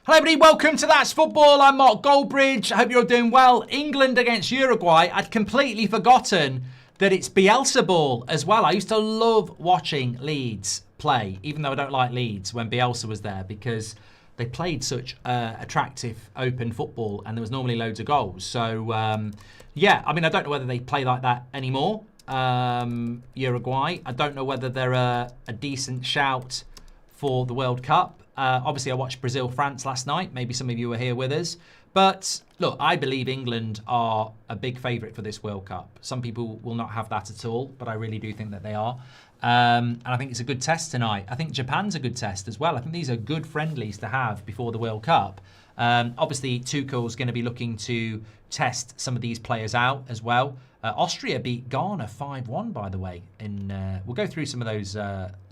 Hello everybody, welcome to That's Football. I'm Mark Goldbridge. I hope you're doing well. England against Uruguay. I'd completely forgotten that it's Bielsa ball as well. I used to love watching Leeds play, even though I don't like Leeds, when Bielsa was there, because they played such attractive open football and there was normally loads of goals. So, yeah, I mean, I don't know whether they play like that anymore, Uruguay. I don't know whether they're a decent shout for the World Cup. Obviously, I watched Brazil-France last night. Maybe some of you were here with us. But, look, I believe England are a big favourite for this World Cup. Some people will not have that at all, but I really do think that they are. And I think it's a good test tonight. I think Japan's a good test as well. I think these are good friendlies to have before the World Cup. Obviously, Tuchel's going to be looking to test some of these players out as well. Austria beat Ghana 5-1, by the way. We'll go through some of those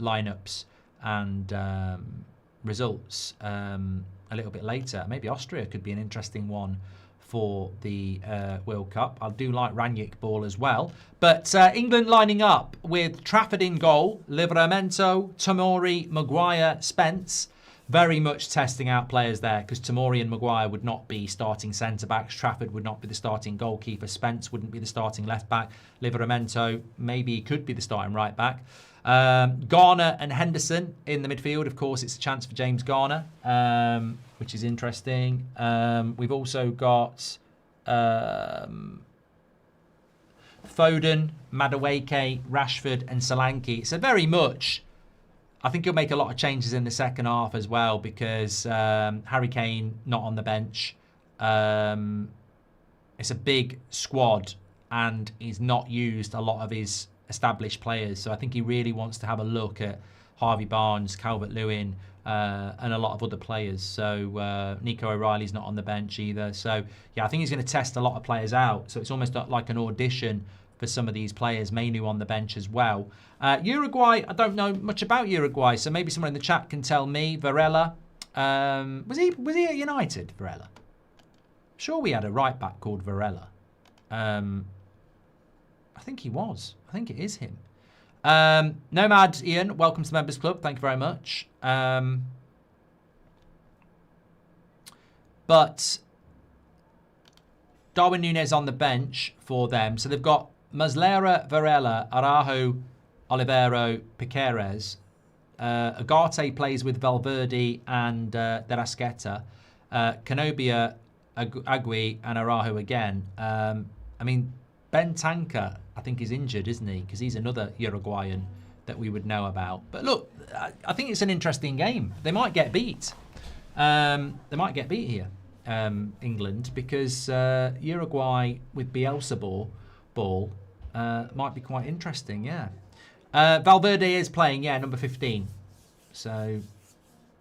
lineups and results a little bit later. Maybe Austria could be an interesting one for the World Cup. I do like Ranić ball as well. But England lining up with Trafford in goal, Livramento, Tomori, Maguire, Spence. Very much testing out players there, because Tomori and Maguire would not be starting centre-backs. Trafford would not be the starting goalkeeper. Spence wouldn't be the starting left-back. Livramento maybe could be the starting right-back. Garner and Henderson in the midfield. Of course, it's a chance for James Garner, which is interesting. We've also got Foden, Madueke, Rashford and Solanke. So very much, I think he'll make a lot of changes in the second half as well, because Harry Kane not on the bench. It's a big squad and he's not used a lot of his established players. So I think he really wants to have a look at Harvey Barnes, Calvert-Lewin, and a lot of other players. So Nico O'Reilly's not on the bench either. So yeah, I think he's going to test a lot of players out. So it's almost like an audition for some of these players, mainly on the bench as well. Uruguay, I don't know much about Uruguay, so maybe someone in the chat can tell me. Varela, was he at United, Varela? Sure, we had a right back called Varela. I think he was. I think it is him. Nomad Ian, welcome to the Members Club. Thank you very much. But Darwin Núñez on the bench for them. So they've got Muslera, Varela, Araujo, Olivero, Piqueres. Agate plays with Valverde and De Rasqueta. Canobia, Agui and Araujo again. I mean, Ben Tanker, I think, is injured, isn't he? Because he's another Uruguayan that we would know about. But look, I think it's an interesting game. They might get beat. They might get beat here, England, because Uruguay with Bielsa ball might be quite interesting, yeah. Valverde is playing, yeah, number 15. So,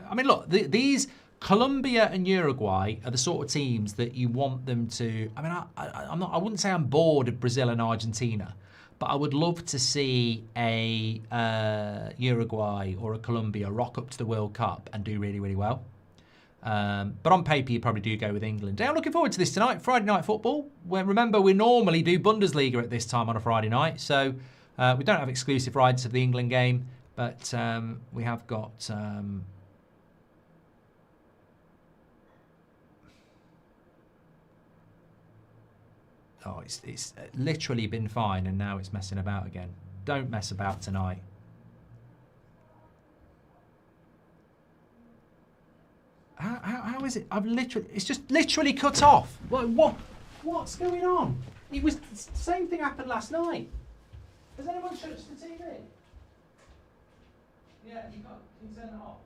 I mean, look, these Colombia and Uruguay are the sort of teams that you want them to. I mean, I wouldn't say I'm bored of Brazil and Argentina, but I would love to see a Uruguay or a Colombia rock up to the World Cup and do really, really well. But on paper, you probably do go with England. I'm looking forward to this tonight, Friday night football. Remember, we normally do Bundesliga at this time on a Friday night, so we don't have exclusive rights of the England game, but we have got. Oh, it's literally been fine, and now it's messing about again. Don't mess about tonight. How is it? It's just literally cut off. What's going on? It was the same thing happened last night. Has anyone touched the TV? Yeah, can you turn it off?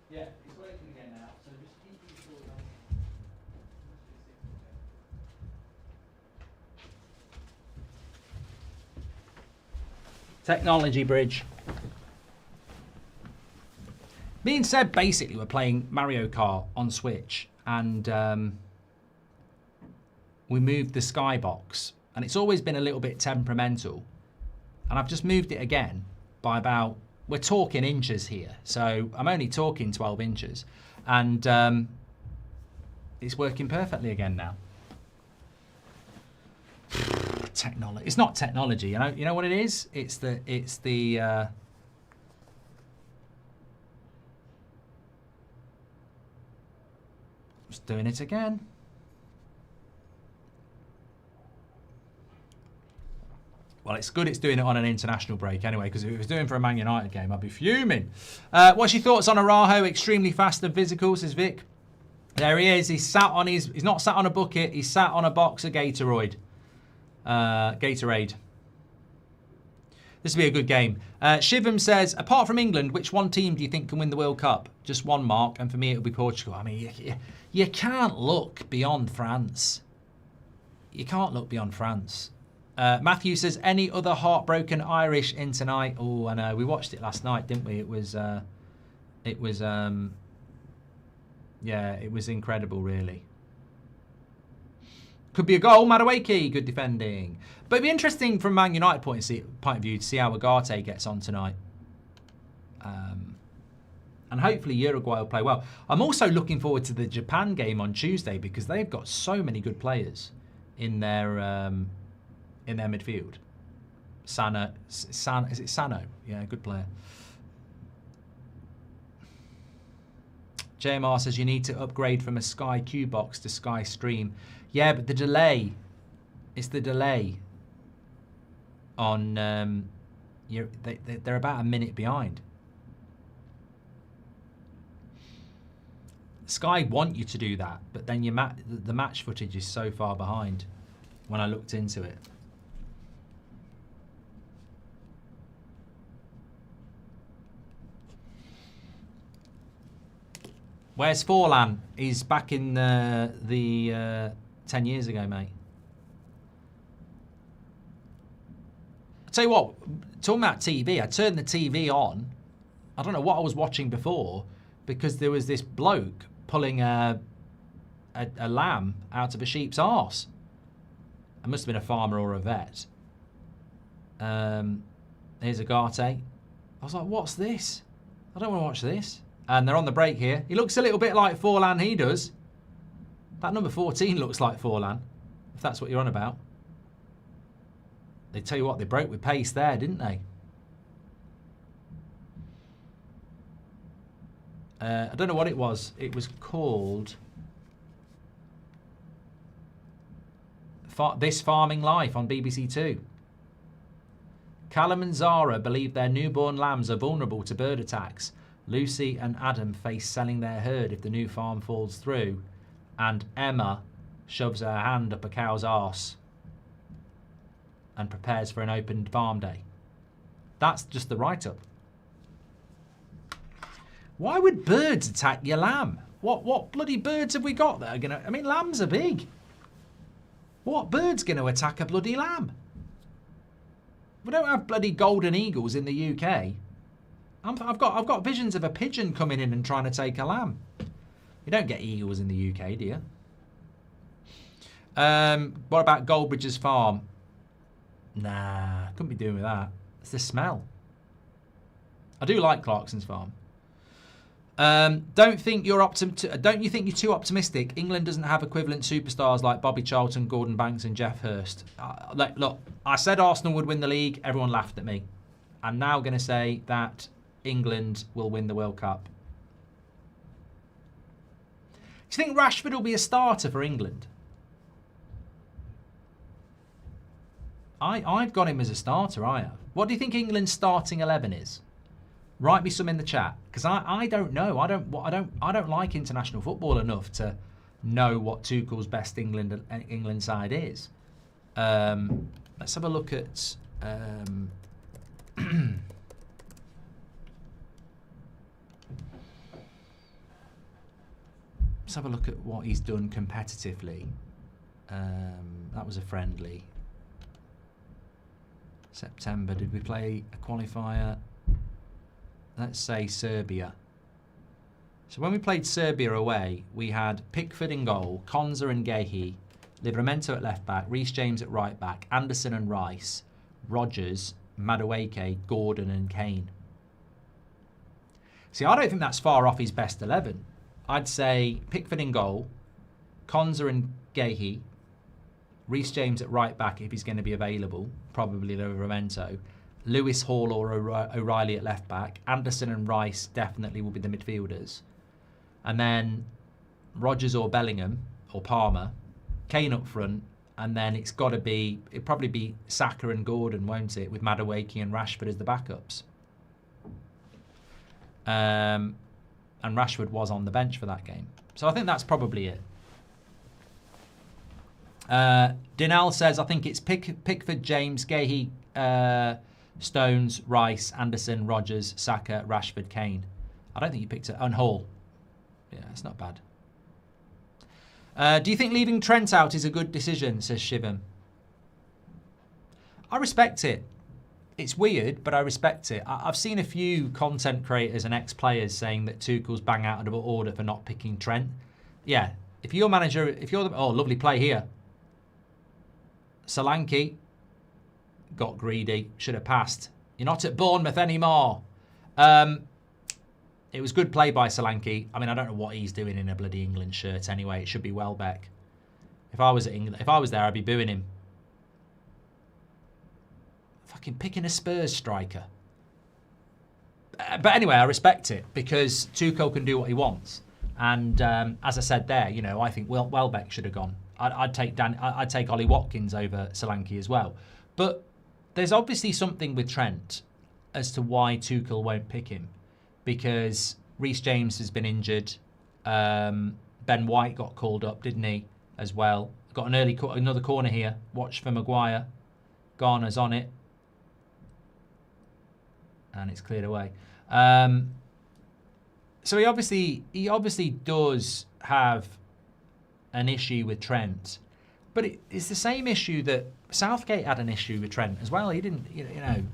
Yeah, it's working again now. Technology bridge. Me and Seb basically were playing Mario Kart on Switch, and we moved the skybox, and it's always been a little bit temperamental, and I've just moved it again by about, we're talking inches here, so I'm only talking 12 inches, and it's working perfectly again now. Technology. It's not technology, you know. You know what it is? It's the just doing it again. Well, it's good it's doing it on an international break anyway, because if it was doing for a Man United game, I'd be fuming. What's your thoughts on Araujo? Extremely fast and physical, says Vic. There he is. He's sat on he's not sat on a bucket. He's sat on a box of Gatorade. Gatorade. This will be a good game. Shivam says, apart from England, which one team do you think can win the World Cup? Just one, Mark, and for me it will be Portugal. I mean, you can't look beyond France. You can't look beyond France. Matthew says, any other heartbroken Irish in tonight? Oh, I know. We watched it last night, didn't we? It was yeah, it was incredible, really. Could be a goal. Madueke, good defending. But it'd be interesting from Man United point of view to see how Ugarte gets on tonight. And hopefully Uruguay will play well. I'm also looking forward to the Japan game on Tuesday because they've got so many good players in their midfield. Is it Sano? Yeah, good player. JMR says you need to upgrade from a Sky Q box to Sky Stream. Yeah, but the delay, it's the delay on, they're about a minute behind. Sky want you to do that, but then the match footage is so far behind when I looked into it. Where's Forlan? He's back in the 10 years ago, mate. I'll tell you what, talking about TV, I turned the TV on. I don't know what I was watching before because there was this bloke pulling a lamb out of a sheep's arse. It must have been a farmer or a vet. Here's Ugarte. I was like, what's this? I don't want to watch this. And they're on the break here. He looks a little bit like Forlan, he does. That number 14 looks like Forlan, if that's what you're on about. They tell you what, they broke with pace there, didn't they? I don't know what it was. It was called This Farming Life on BBC Two. Callum and Zara believe their newborn lambs are vulnerable to bird attacks. Lucy and Adam face selling their herd if the new farm falls through. And Emma shoves her hand up a cow's arse and prepares for an open farm day. That's just the write-up. Why would birds attack your lamb? What bloody birds have we got that are going to... I mean, lambs are big. What bird's going to attack a bloody lamb? We don't have bloody golden eagles in the UK. I've got visions of a pigeon coming in and trying to take a lamb. You don't get eagles in the UK, do you? What about Goldbridge's farm? Nah, couldn't be doing with that. It's the smell. I do like Clarkson's farm. Don't you think you're too optimistic? England doesn't have equivalent superstars like Bobby Charlton, Gordon Banks, and Jeff Hurst. Look, I said Arsenal would win the league. Everyone laughed at me. I'm now going to say that England will win the World Cup. Do you think Rashford will be a starter for England? I've got him as a starter, I have. What do you think England's starting 11 is? Write me some in the chat, because I don't know. I don't like international football enough to know what Tuchel's best England side is. Let's have a look at. Let's have a look at what he's done competitively. That was a friendly. September, did we play a qualifier? Let's say Serbia. So when we played Serbia away, we had Pickford in goal, Konza and Gehi, Livramento at left back, Reece James at right back, Anderson and Rice, Rodgers, Madueke, Gordon and Kane. See, I don't think that's far off his best 11. I'd say Pickford in goal, Konza and Gehi, Reece James at right back if he's going to be available, probably Livramento, Lewis, Hall or O'Reilly at left back, Anderson and Rice definitely will be the midfielders. And then Rodgers or Bellingham or Palmer, Kane up front, and then it'd probably be Saka and Gordon, won't it, with Madueke and Rashford as the backups. And Rashford was on the bench for that game. So I think that's probably it. Dinal says, I think it's Pickford, James, Gehi, Stones, Rice, Anderson, Rodgers, Saka, Rashford, Kane. I don't think you picked it. And Hall. Yeah, it's not bad. Do you think leaving Trent out is a good decision, says Shivam. I respect it. It's weird, but I respect it. I've seen a few content creators and ex-players saying that Tuchel's bang out of order for not picking Trent. Yeah, if you're manager, oh, lovely play here. Solanke got greedy, should have passed. You're not at Bournemouth anymore. It was good play by Solanke. I mean, I don't know what he's doing in a bloody England shirt anyway. It should be Welbeck. If I was at England, if I was there, I'd be booing him. Fucking picking a Spurs striker. But anyway, I respect it because Tuchel can do what he wants. And as I said there, you know, I think Welbeck should have gone. I'd take Ollie Watkins over Solanke as well. But there's obviously something with Trent as to why Tuchel won't pick him. Because Reece James has been injured. Ben White got called up, didn't he, as well. Got another corner here. Watch for Maguire. Garner's on it. And it's cleared away. So he obviously does have an issue with Trent. But it's the same issue that Southgate had an issue with Trent as well. He didn't, you know.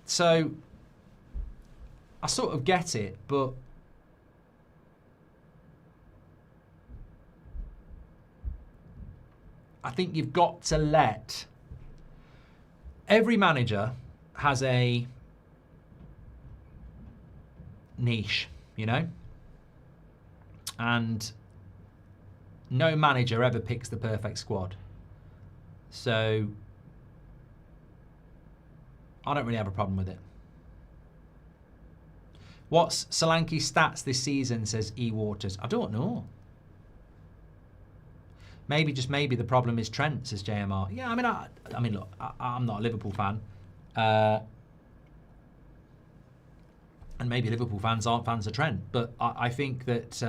So I sort of get it, but I think you've got to let... Every manager has a niche, you know? And no manager ever picks the perfect squad. So I don't really have a problem with it. What's Solanke's stats this season, says E. Waters. I don't know. Maybe the problem is Trent, says JMR. Yeah, I mean, look, I'm not a Liverpool fan. And maybe Liverpool fans aren't fans of Trent. But I think that,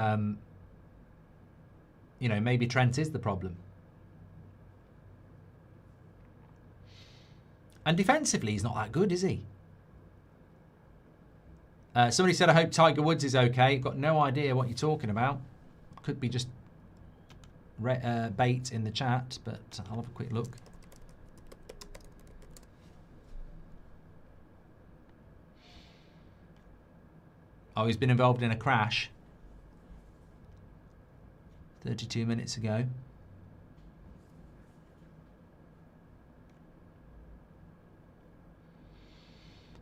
you know, maybe Trent is the problem. And defensively, he's not that good, is he? Somebody said, I hope Tiger Woods is okay. Got no idea what you're talking about. Could be just bait in the chat, but I'll have a quick look. Oh, he's been involved in a crash 32 minutes ago.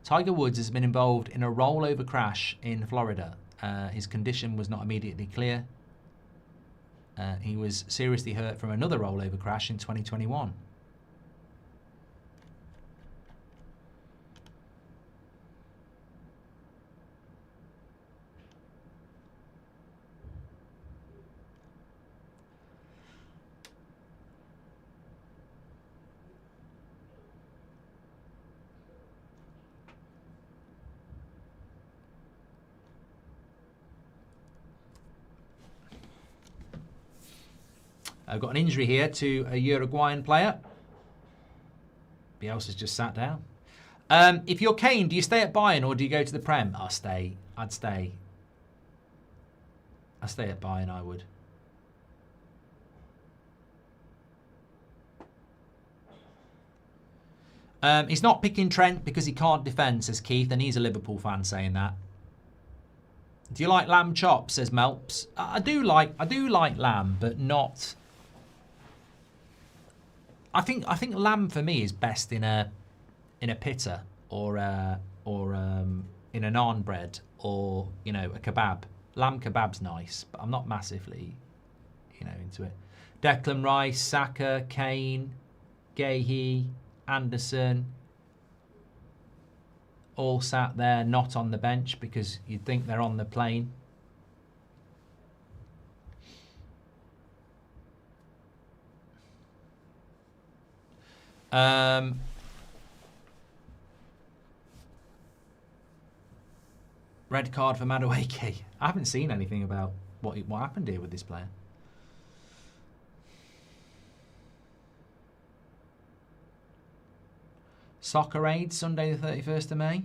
Tiger Woods has been involved in a rollover crash in Florida. His condition was not immediately clear. He was seriously hurt from another rollover crash in 2021. I've got an injury here to a Uruguayan player. Bielsa's just sat down. If you're Kane, do you stay at Bayern or do you go to the Prem? I'd stay. I'd I stay at Bayern, I would. He's not picking Trent because he can't defend, says Keith, and he's a Liverpool fan saying that. Do you like lamb chops, says Melps? I do like lamb, but not. I think lamb for me is best in a pita or in a naan bread or a kebab. Lamb kebab's nice, but I'm not massively into it. Declan Rice, Saka, Kane, Gahey, Anderson, all sat there not on the bench because you'd think they're on the plane. Red card for Madueke. I haven't seen anything about what happened here with this player. Soccer Aid, Sunday the 31st of May.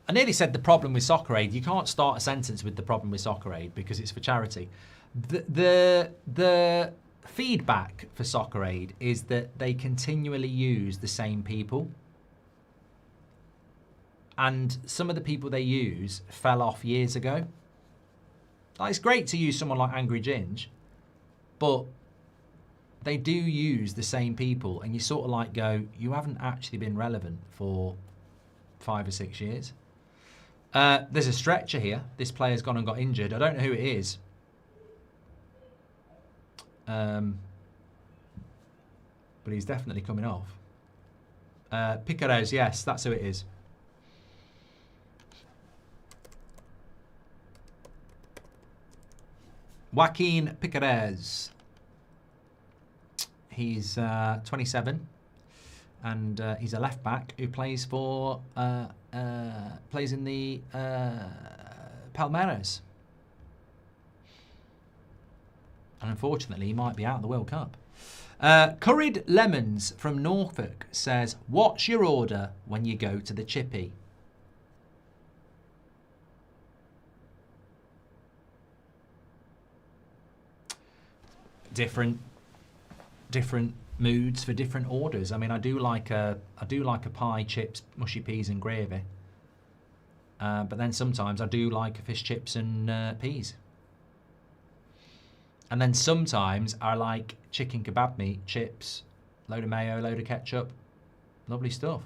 I nearly said the problem with Soccer Aid. You can't start a sentence with the problem with Soccer Aid because it's for charity. The feedback for Soccer Aid is that they continually use the same people. And some of the people they use fell off years ago. Like, it's great to use someone like Angry Ginge, but they do use the same people, and you sort of like go, you haven't actually been relevant for 5 or 6 years. There's a stretcher here. This player's gone and got injured. I don't know who it is. But he's definitely coming off. Picares, yes, that's who it is. Joaquin Picares. He's 27, and he's a left back who plays for plays in the Palmeiras. And unfortunately, he might be out of the World Cup. Curried Lemons from Norfolk says, "What's your order when you go to the chippy?" Different moods for different orders. I mean, I do like a pie, chips, mushy peas, and gravy. But then sometimes I do like fish chips and peas. And then sometimes I like chicken kebab meat, chips, load of mayo, load of ketchup. Lovely stuff.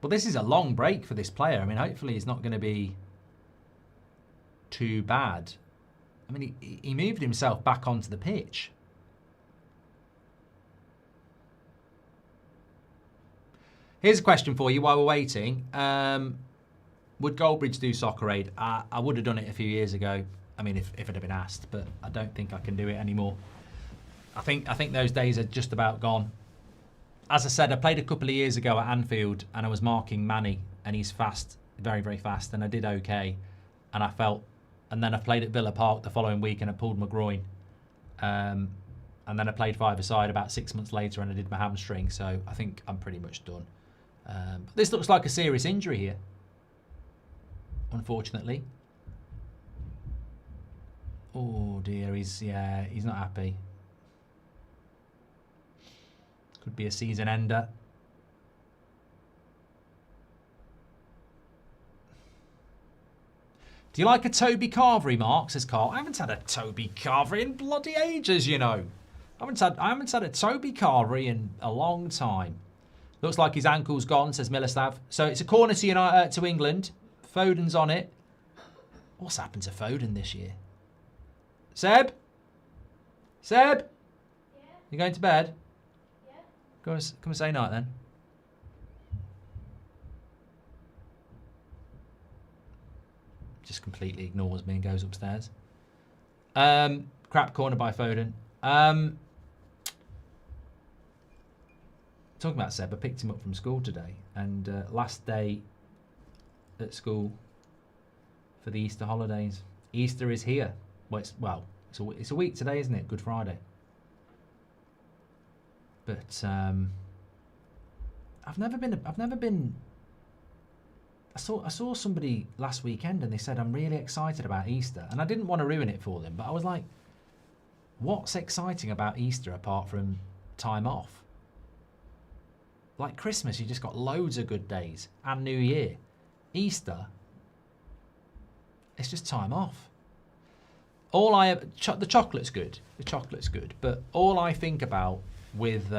Well, this is a long break for this player. I mean, hopefully he's not going to be too bad. I mean, he moved himself back onto the pitch. Here's a question for you while we're waiting. Would Goldbridge do Soccer Aid? I would have done it a few years ago. I mean, if it had been asked, but I don't think I can do it anymore. I think those days are just about gone. As I said, I played a couple of years ago at Anfield, and I was marking Manny, and he's fast, very, very fast, and I did okay. And I felt, and then I played at Villa Park the following week, and I pulled my groin. And then I played five-a-side about 6 months later, and I did my hamstring. So I think I'm pretty much done. This looks like a serious injury here, unfortunately. Oh dear, he's not happy. Could be a season ender. Do you like a Toby Carvery, Mark? Says Carl. I haven't had a Toby Carvery in bloody ages, you know. I haven't had a Toby Carvery in a long time. Looks like his ankle's gone, says Miloslav. So it's a corner to England. Foden's on it. What's happened to Foden this year? Seb? Seb? Yeah? You going to bed? Yeah. Come and say night then. Just completely ignores me and goes upstairs. Crap corner by Foden. Talking about Seb, I picked him up from school today, and last day at school for the Easter holidays. Easter is here. Well, it's a week today, isn't it? Good Friday. But I've never been. I saw somebody last weekend and they said I'm really excited about Easter, and I didn't want to ruin it for them, but I was like, what's exciting about Easter apart from time off? Like Christmas, you just got loads of good days, and New Year. Easter, it's just time off. All I the chocolate's good. The chocolate's good, but all I think about with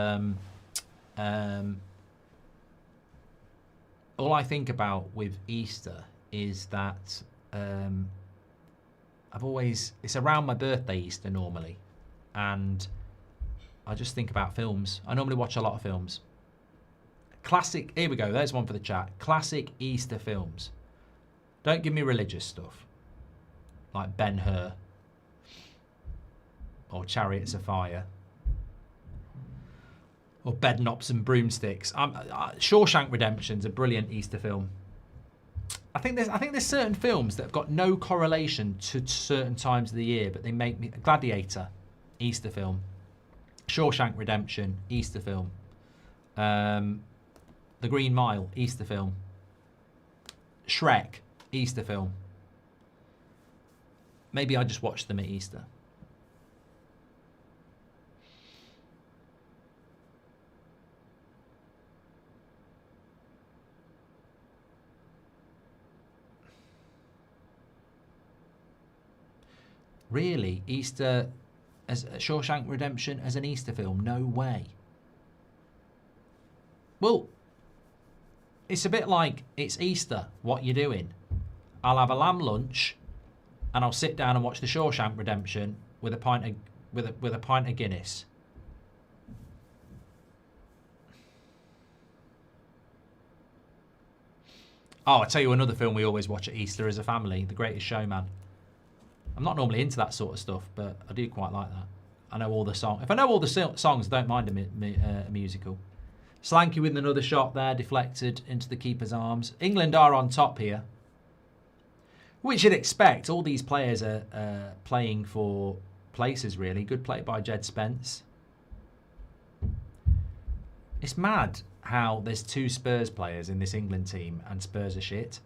all I think about with Easter is that it's around my birthday Easter normally, and I just think about films. I normally watch a lot of films. Classic, here we go, there's one for the chat. Classic Easter films. Don't give me religious stuff like Ben-Hur or Chariots of Fire or Bedknobs and Broomsticks. Shawshank Redemption's a brilliant Easter film. I think there's certain films that have got no correlation to certain times of the year, but they make me. Gladiator, Easter film. Shawshank Redemption, Easter film. The Green Mile, Easter film. Shrek, Easter film. Maybe I just watched them at Easter. Really? Easter as Shawshank Redemption as an Easter film? No way. Well, it's a bit like, it's Easter, what you doing? I'll have a lamb lunch and I'll sit down and watch the Shawshank Redemption with a pint of Guinness. Oh, I'll tell you another film we always watch at Easter as a family, The Greatest Showman. I'm not normally into that sort of stuff, but I do quite like that. I know all the songs. If I know all the songs, I don't mind a musical. Slanky with another shot there, deflected into the keeper's arms. England are on top here, which you'd expect. All these players are playing for places, really. Good play by Jed Spence. It's mad how there's 2 Spurs players in this England team and Spurs are shit.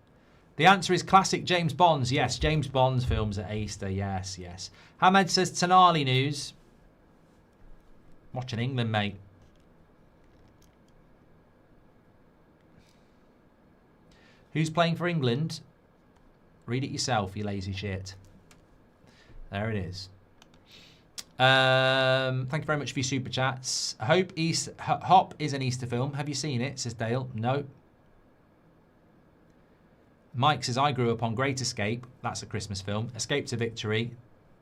The answer is classic James Bonds. Yes, James Bond's films at Easter. Yes, yes. Hamed says Tonali news. Watching England, mate. Who's playing for England? Read it yourself, you lazy shit. There it is. Thank you very much for your super chats. Hop is an Easter film. Have you seen it? Says Dale. No. Mike says, I grew up on Great Escape. That's a Christmas film. Escape to Victory.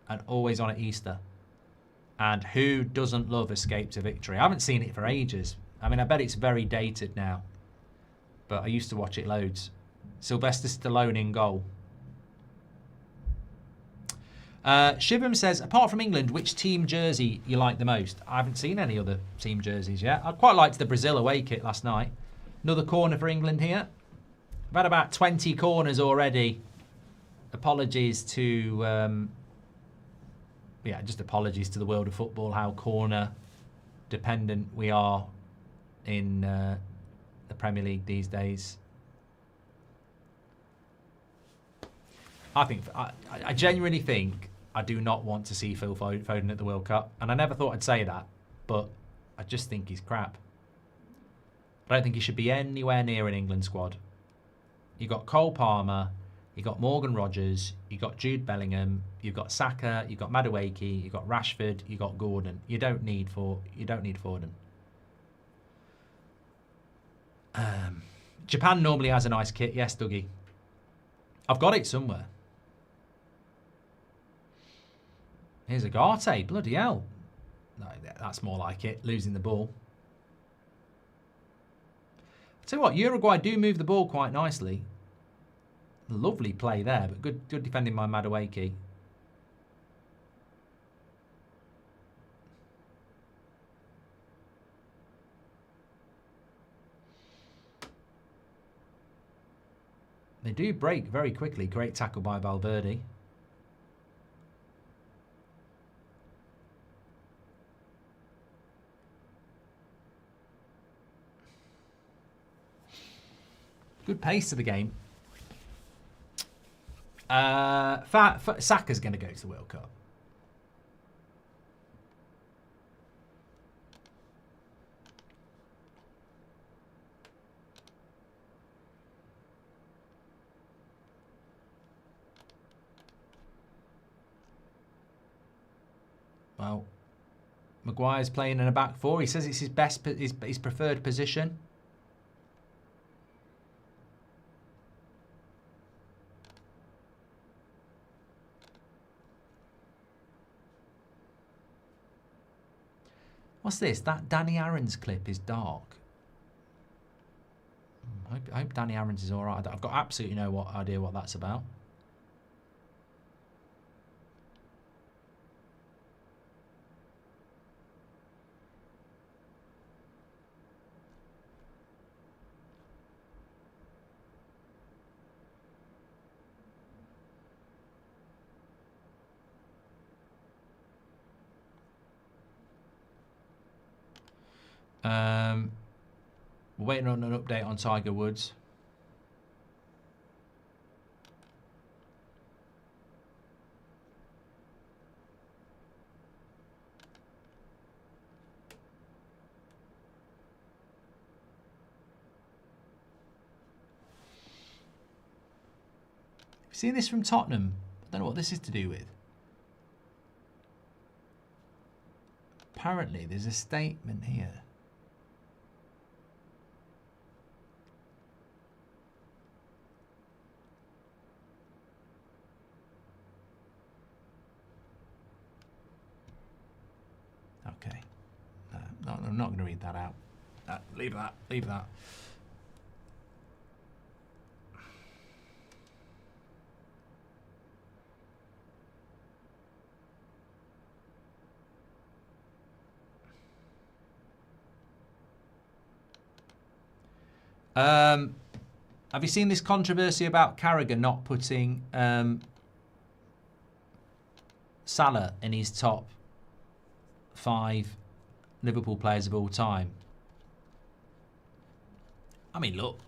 And always on at Easter. And who doesn't love Escape to Victory? I haven't seen it for ages. I mean, I bet it's very dated now. But I used to watch it loads. Sylvester Stallone in goal. Shivam says, apart from England, which team jersey you like the most? I haven't seen any other team jerseys yet. I quite liked the Brazil away kit last night. Another corner for England here. I've had about 20 corners already. Apologies to... just apologies to the world of football, how corner dependent we are in the Premier League these days. I genuinely think I do not want to see Phil Foden at the World Cup. And I never thought I'd say that, but I just think he's crap. I don't think he should be anywhere near an England squad. You got Cole Palmer, you got Morgan Rogers, you got Jude Bellingham, you've got Saka, you've got Madueke, you've got Rashford, you got Gordon. You don't need Foden. Japan normally has a nice kit, yes, Dougie. I've got it somewhere. Here's Agate, bloody hell. No, that's more like it, losing the ball. I'll tell you what, Uruguay do move the ball quite nicely. Lovely play there, but good defending by Madueke. They do break very quickly. Great tackle by Valverde. Good pace to the game. Saka's going to go to the World Cup. Well, Maguire's playing in a back four. He says it's his preferred position. What's this? That Danny Aaron's clip is dark. I hope Danny Aaron's is all right. I've got absolutely no idea what that's about. We're waiting on an update on Tiger Woods. You've seen this from Tottenham? I don't know what this is to do with. Apparently, there's a statement here. Okay. No, I'm not going to read that out. Leave that. Leave that. Have you seen this controversy about Carragher not putting Salah in his top 5 Liverpool players of all time? I mean, look,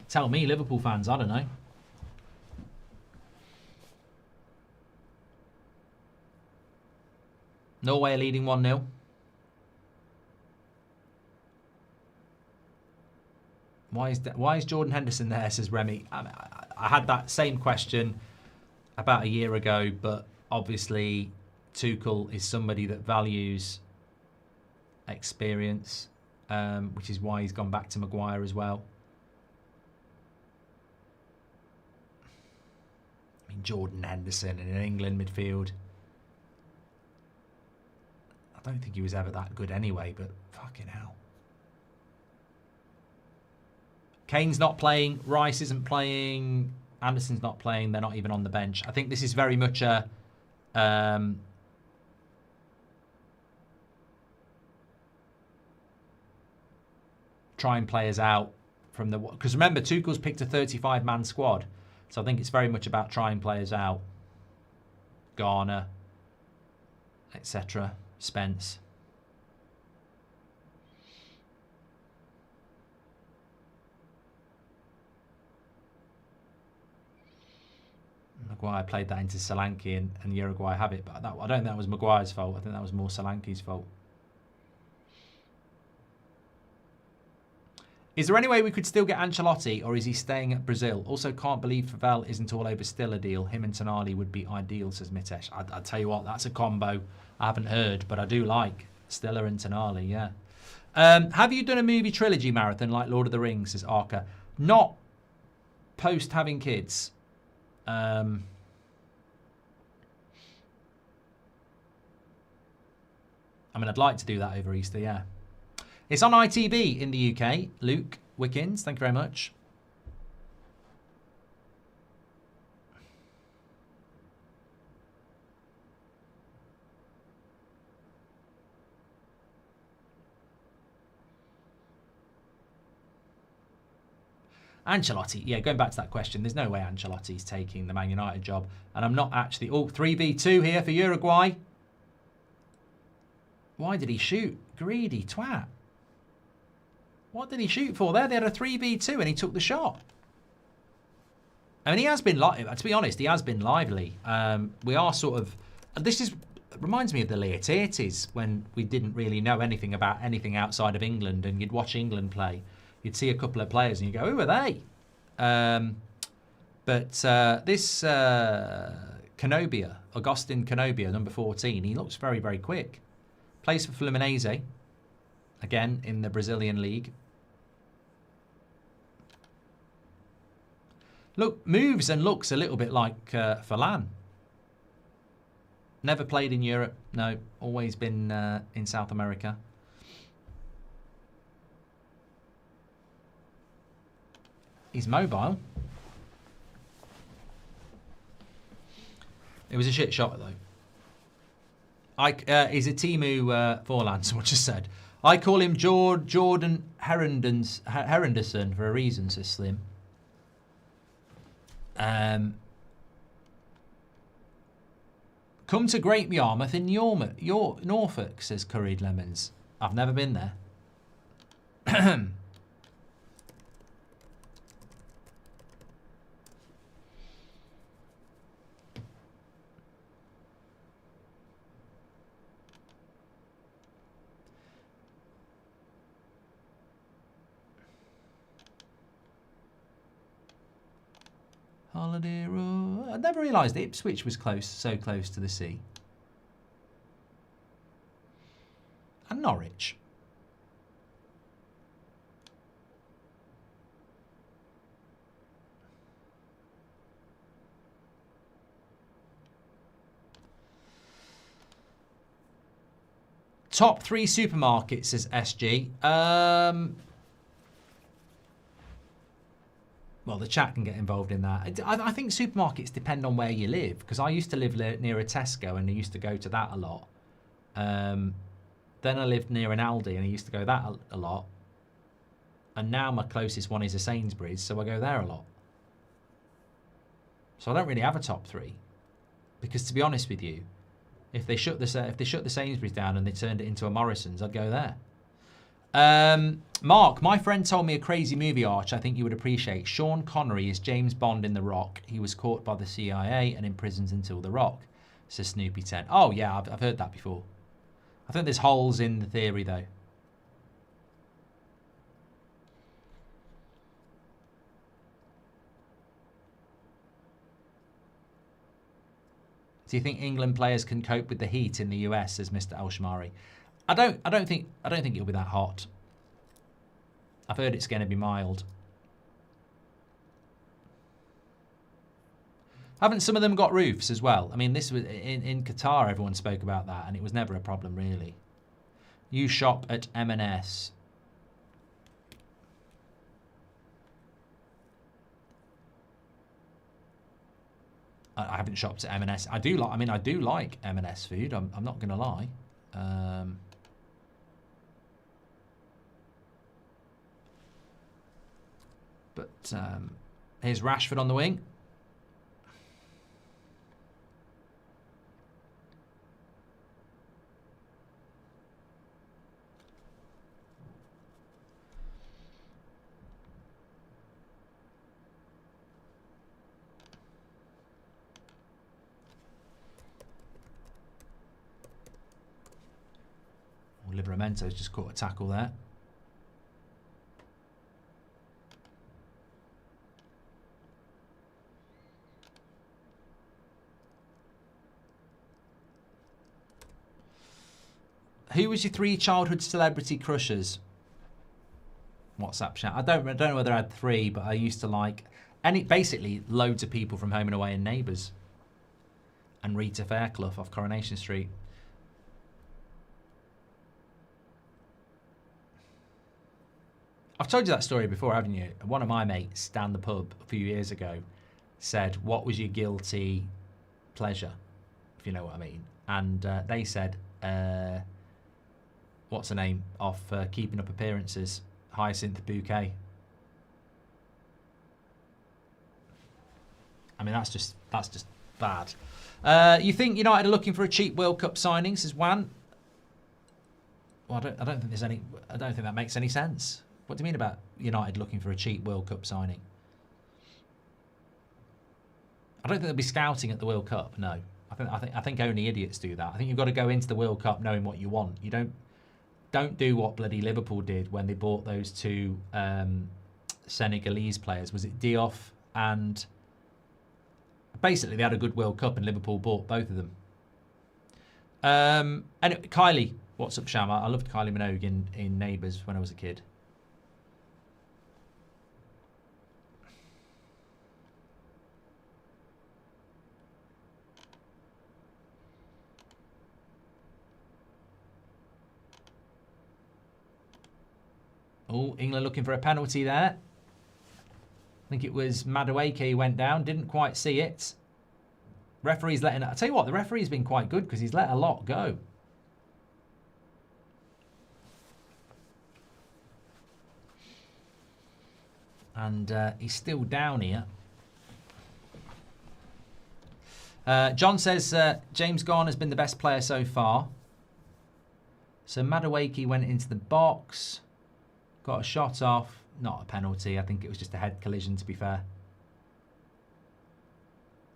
tell me, Liverpool fans, I don't know. Norway are leading 1-0. Why is Jordan Henderson there, says Remy. I had that same question about a year ago, but obviously Tuchel is somebody that values experience, which is why he's gone back to Maguire as well. I mean, Jordan Henderson in an England midfield. I don't think he was ever that good anyway, but fucking hell. Kane's not playing, Rice isn't playing, Anderson's not playing, they're not even on the bench. I think this is very much a trying players out from the... Because remember, Tuchel's picked a 35-man squad, so I think it's very much about trying players out. Garner, etc. Spence. Maguire played that into Solanke and Uruguay have it, but I don't think that was Maguire's fault. I think that was more Solanke's fault. Is there any way we could still get Ancelotti, or is he staying at Brazil? Also, can't believe Favel isn't all over Stiller deal. Him and Tonali would be ideal, says Mitesh. I'll tell you what, that's a combo I haven't heard, but I do like Stiller and Tonali, yeah. Have you done a movie trilogy marathon like Lord of the Rings, says Arca? Not post having kids. I mean, I'd like to do that over Easter, yeah. It's on ITV in the UK. Luke Wickens, thank you very much. Ancelotti, yeah, going back to that question, there's no way Ancelotti's taking the Man United job. And I'm not actually... Oh, 3v2 here for Uruguay. Why did he shoot? Greedy twat. What did he shoot for there? They had a 3v2 and he took the shot. I mean, he has been, to be honest, he has been lively. We are sort of, reminds me of the late 80s when we didn't really know anything about anything outside of England, and you'd watch England play. You'd see a couple of players and you go, who are they? But this Canobia, Augustin Canobia, number 14, he looks very, very quick. Plays for Fluminense, again, in the Brazilian league. Look, moves and looks a little bit like Falan. Never played in Europe. No, always been in South America. He's mobile. It was a shit shot, though. He's a Timu Forlan, someone just said. I call him Jordan Herendison for a reason, says Slim. Come to Great Yarmouth in Norfolk, says Curried Lemons. I've never been there. Holiday Road. I never realised Ipswich was so close to the sea. And Norwich. Top 3 supermarkets, says SG. Well, the chat can get involved in that. I think supermarkets depend on where you live, because I used to live near a Tesco and I used to go to that a lot. Then I lived near an Aldi and I used to go that a lot. And now my closest one is a Sainsbury's, so I go there a lot. So I don't really have a top 3, because to be honest with you, if they shut the Sainsbury's down and they turned it into a Morrison's, I'd go there. Mark, my friend told me a crazy movie, Arch, I think you would appreciate. Sean Connery is James Bond in The Rock. He was caught by the CIA and imprisoned until The Rock, says Snoopy 10. Oh, yeah, I've heard that before. I think there's holes in the theory, though. Do you think England players can cope with the heat in the US, says Mr. Elshmari? I don't think it'll be that hot. I've heard it's going to be mild. Haven't some of them got roofs as well? I mean, this was in Qatar. Everyone spoke about that, and it was never a problem really. You shop at M&S. I haven't shopped at M&S. I do like M&S food. I'm not going to lie. But here's Rashford on the wing. Livramento's just caught a tackle there. Who was your 3 childhood celebrity crushes? WhatsApp chat. I don't know whether I had 3, but I used to like basically loads of people from Home and Away and Neighbours. And Rita Fairclough off Coronation Street. I've told you that story before, haven't you? One of my mates down the pub a few years ago said, what was your guilty pleasure? If you know what I mean. And they said, what's her name? Off Keeping Up Appearances, Hyacinth Bouquet. I mean, that's just bad. You think United are looking for a cheap World Cup signing, says Wan? Well, I don't think that makes any sense. What do you mean about United looking for a cheap World Cup signing? I don't think they'll be scouting at the World Cup. No, I think only idiots do that. I think you've got to go into the World Cup knowing what you want. You don't do what bloody Liverpool did when they bought those two Senegalese players. Was it Diop and basically they had a good World Cup and Liverpool bought both of them. Anyway, Kylie, what's up, Sham? I loved Kylie Minogue in Neighbours when I was a kid. Oh, England looking for a penalty there. I think it was Madueke who went down. Didn't quite see it. Referee's letting... I'll tell you what, the referee's been quite good because he's let a lot go. And he's still down here. John says James Garner's been the best player so far. So Madueke went into the box. Got a shot off. Not a penalty. I think it was just a head collision, to be fair.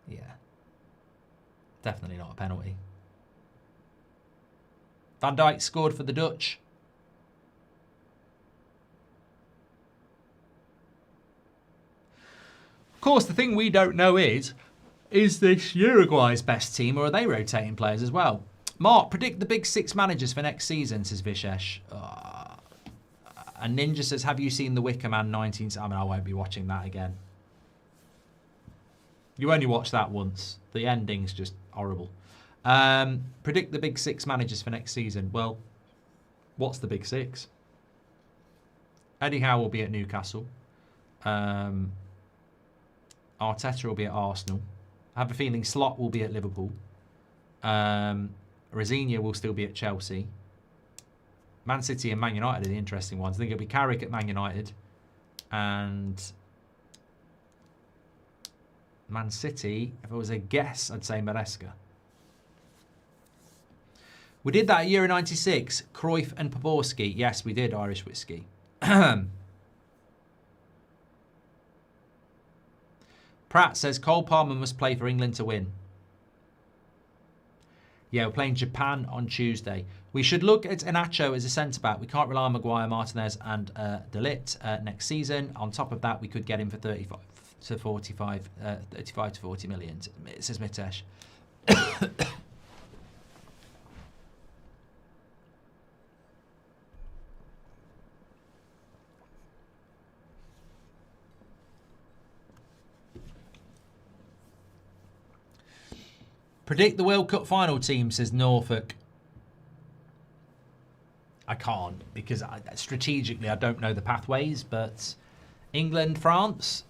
Yeah. Definitely not a penalty. Van Dijk scored for the Dutch. Of course, the thing we don't know is this Uruguay's best team, or are they rotating players as well? Mark, predict the big six managers for next season, says Vishesh. And Ninja says, have you seen The Wicker Man 19... I mean, I won't be watching that again. You only watch that once. The ending's just horrible. Predict the big six managers for next season. Well, what's the big six? Eddie Howe will be at Newcastle. Arteta will be at Arsenal. I have a feeling Slot will be at Liverpool. Rosinia will still be at Chelsea. Man City and Man United are the interesting ones. I think it'll be Carrick at Man United. And Man City, if it was a guess, I'd say Maresca. We did that at Euro 96. Cruyff and Poborski. Yes, we did, Irish Whiskey. Pratt says Cole Palmer must play for England to win. Yeah, we're playing Japan on Tuesday. We should look at Iheanacho as a centre-back. We can't rely on Maguire, Martinez and De Ligt next season. On top of that, we could get him for 35 to 40 million, says Mitesh. Predict the World Cup final team, says Norfolk. I can't because strategically I don't know the pathways, but England, France.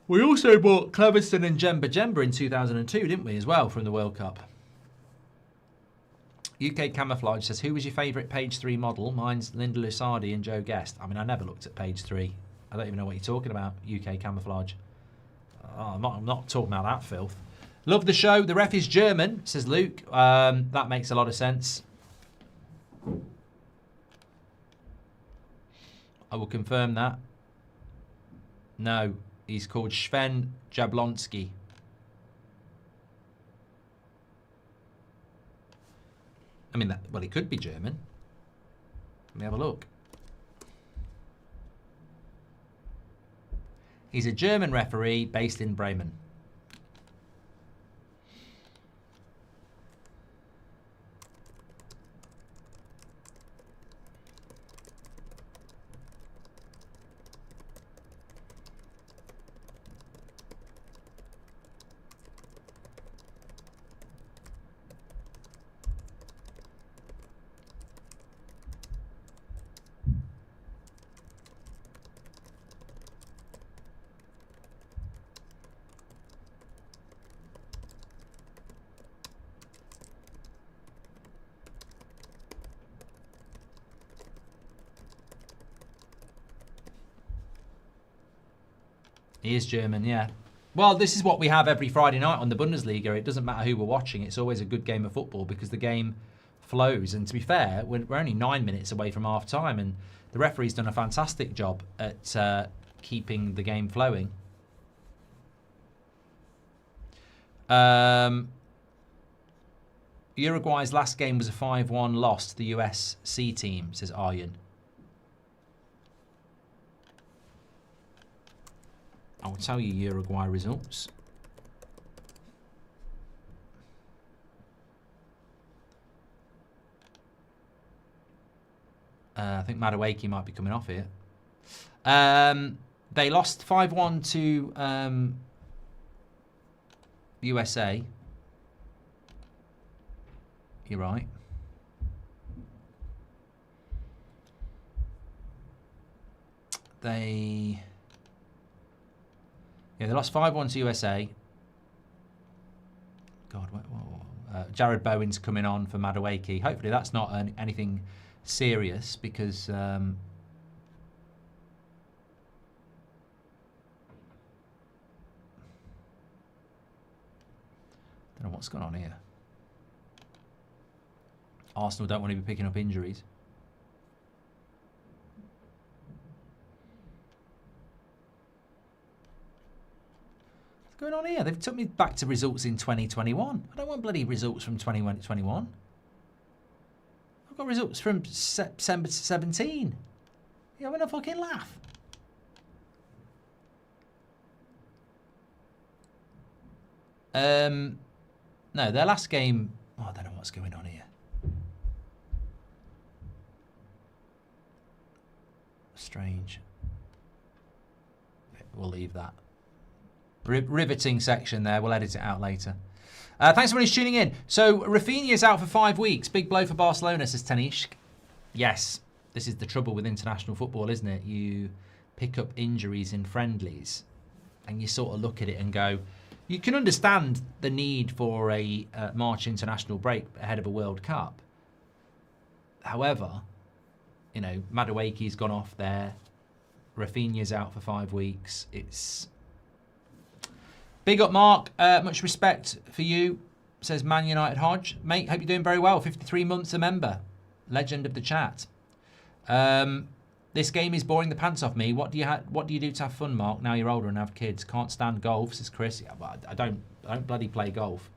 We also bought Cleverston and Jemba in 2002, didn't we, as well, from the World Cup. UK Camouflage says, who was your favourite page 3 model? Mine's Linda Lusardi and Joe Guest. I mean, I never looked at page 3. I don't even know what you're talking about, UK Camouflage. Oh, I'm not talking about that filth. Love the show. The ref is German, says Luke. That makes a lot of sense. I will confirm that. No, he's called Sven Jablonski. I mean, well, he could be German. Let me have a look. He's a German referee based in Bremen. He is German, yeah. Well, this is what we have every Friday night on the Bundesliga. It doesn't matter who we're watching. It's always a good game of football because the game flows. And to be fair, we're only 9 minutes away from half-time, and the referee's done a fantastic job at keeping the game flowing. Uruguay's last game was a 5-1 loss to the USC team, says Aryan. I will tell you Uruguay results. I think Madueke might be coming off here. They lost 5-1 to USA. You're right. They lost 5-1 to USA. God, Jared Bowen's coming on for Madueke. Hopefully that's not anything serious, because don't know what's going on here. Arsenal don't want to be picking up injuries. What's going on here? They've took me back to results in 2021. I don't want bloody results from 2021. I've got results from September 17. You're having a fucking laugh. No, their last game... Oh, I don't know what's going on here. Strange. We'll leave that. Riveting section there. We'll edit it out later. Thanks everyone who's tuning in. So, Rafinha's out for 5 weeks. Big blow for Barcelona, says Tanishk. Yes, this is the trouble with international football, isn't it? You pick up injuries in friendlies and you sort of look at it and go, you can understand the need for a March international break ahead of a World Cup. However, you know, Madueke's gone off there. Rafinha's out for 5 weeks. It's... Big up, Mark. Much respect for you, says Man United Hodge. Mate, hope you're doing very well. 53 months a member. Legend of the chat. This game is boring the pants off me. What do you do to have fun, Mark? Now you're older and have kids. Can't stand golf, says Chris. Yeah, but I don't bloody play golf.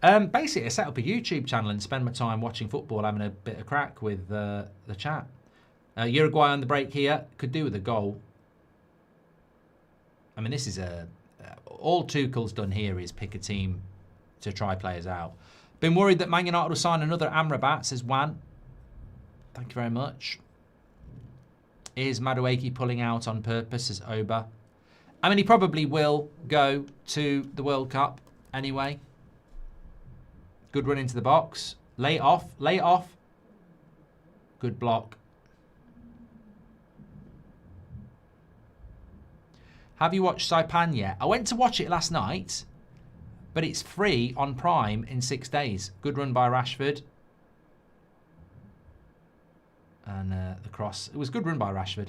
Basically, I set up a YouTube channel and spend my time watching football, having a bit of crack with the chat. Uruguay on the break here. Could do with a goal. I mean, this is a... all Tuchel's done here is pick a team to try players out. Been worried that Man United will sign another Amrabat, says Wan. Thank you very much. Is Madueke pulling out on purpose, says Oba. I mean, he probably will go to the World Cup anyway. Good run into the box. Lay it off. Lay it off. Good block. Have you watched Saipan yet? I went to watch it last night, but it's free on Prime in 6 days. Good run by Rashford. And the cross. It was a good run by Rashford.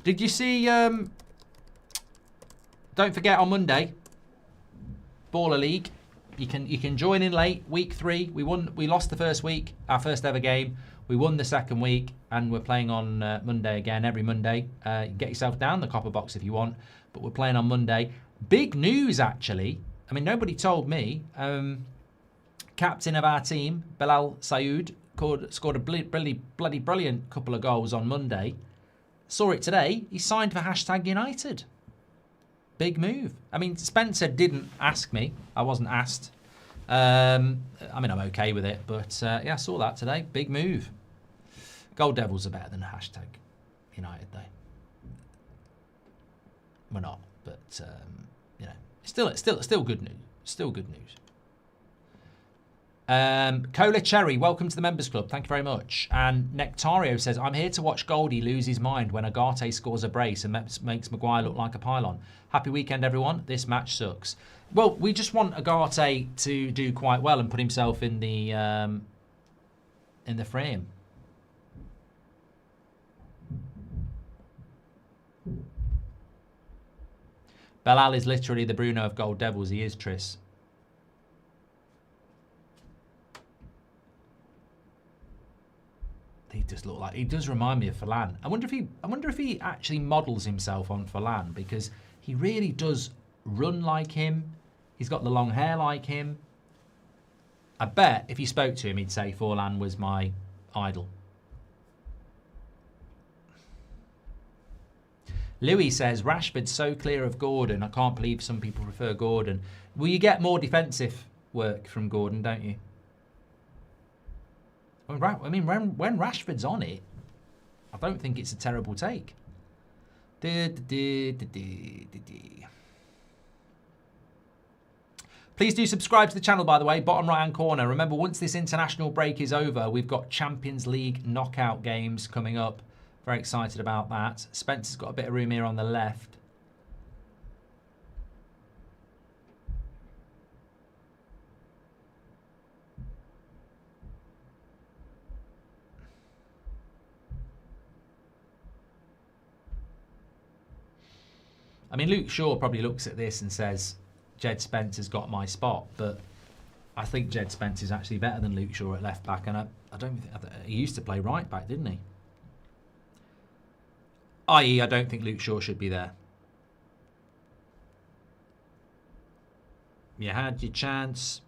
Did you see, don't forget on Monday, Baller League. You can join in late, week 3. We lost the first week, our first ever game. We won the second week, and we're playing on Monday again, every Monday. Get yourself down the copper box if you want, but we're playing on Monday. Big news, actually. I mean, nobody told me. Captain of our team, Bilal Sayoud, scored a bloody brilliant couple of goals on Monday. Saw it today. He signed for #United. Big move. I mean, Spencer didn't ask me. I wasn't asked. I mean, I'm okay with it, but yeah, I saw that today. Big move. Gold Devils are better than #United, though. We're not, but you know, still good news. Still good news. Cola Cherry, welcome to the Members Club. Thank you very much. And Nectario says, I'm here to watch Goldie lose his mind when Agate scores a brace and makes Maguire look like a pylon. Happy weekend, everyone. This match sucks. Well, we just want Agate to do quite well and put himself in the frame. Belal is literally the Bruno of Gold Devils. He is, Tris. He does look like, he does remind me of Forlan. I wonder if he actually models himself on Forlan, because he really does run like him. He's got the long hair like him. I bet if you spoke to him, he'd say Forlan was my idol. Louis says, Rashford's so clear of Gordon. I can't believe some people prefer Gordon. Well, you get more defensive work from Gordon, don't you? I mean, when Rashford's on it, I don't think it's a terrible take. Please do subscribe to the channel, by the way, bottom right-hand corner. Remember, once this international break is over, we've got Champions League knockout games coming up. Very excited about that. Spencer's got a bit of room here on the left. I mean, Luke Shaw probably looks at this and says, Jed Spencer's got my spot, but I think Jed Spencer's actually better than Luke Shaw at left back, and I don't think he used to play right back, didn't he? I.e., I don't think Luke Shaw should be there. You had your chance.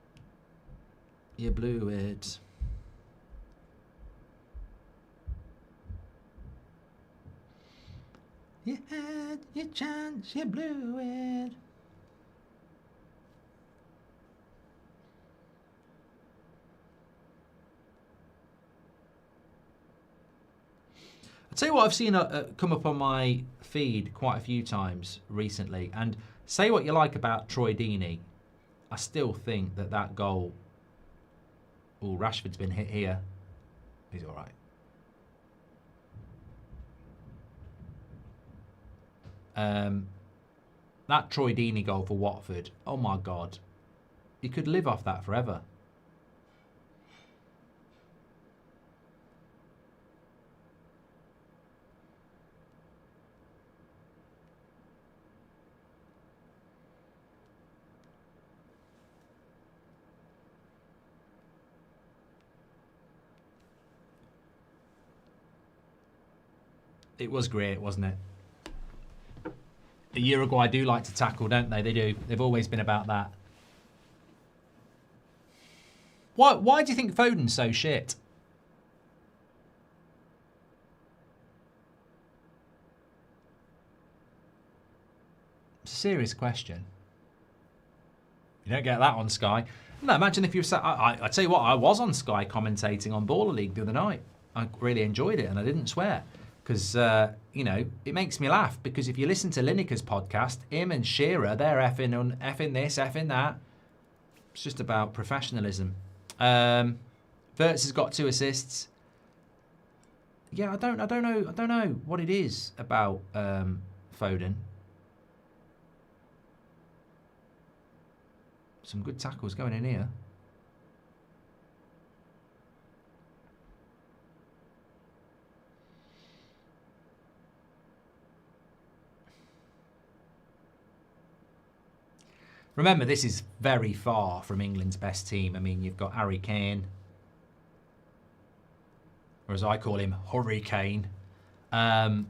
You blew it. You had your chance. You blew it. I'll tell you what I've seen come up on my feed quite a few times recently, and say what you like about Troy Deeney, I still think that goal... Oh, Rashford's been hit here. He's all right. That Troy Deeney goal for Watford, oh my God. You could live off that forever. It was great, wasn't it? The Uruguay do like to tackle, don't they? They do. They've always been about that. Why do you think Foden's so shit? It's a serious question. You don't get that on Sky. No, imagine if you sat... I tell you what, I was on Sky commentating on Baller League the other night. I really enjoyed it, and I didn't swear. Because, you know, it makes me laugh. Because if you listen to Lineker's podcast, him and Shearer, they're effing this, effing that. It's just about professionalism. Verts has got 2 assists. Yeah, I don't know what it is about Foden. Some good tackles going in here. Remember, this is very far from England's best team. I mean, you've got Harry Kane, or as I call him, Hurricane. The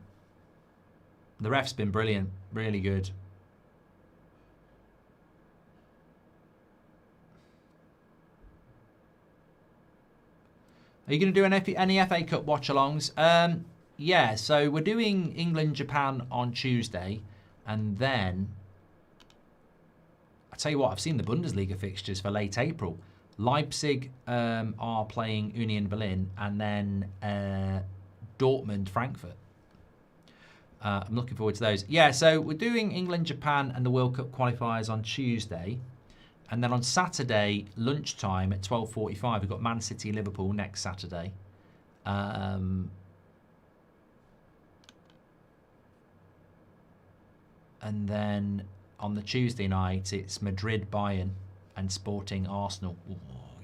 ref's been brilliant, really good. Are you going to do any FA Cup watch-alongs? Yeah, so we're doing England-Japan on Tuesday, and then... Tell you what, I've seen the Bundesliga fixtures for late April. Leipzig are playing Union Berlin, and then Dortmund, Frankfurt. I'm looking forward to those. Yeah, so we're doing England, Japan, and the World Cup qualifiers on Tuesday. And then on Saturday, lunchtime at 12:45, we've got Man City, Liverpool next Saturday. And then on the Tuesday night, it's Madrid, Bayern, and Sporting, Arsenal. Ooh,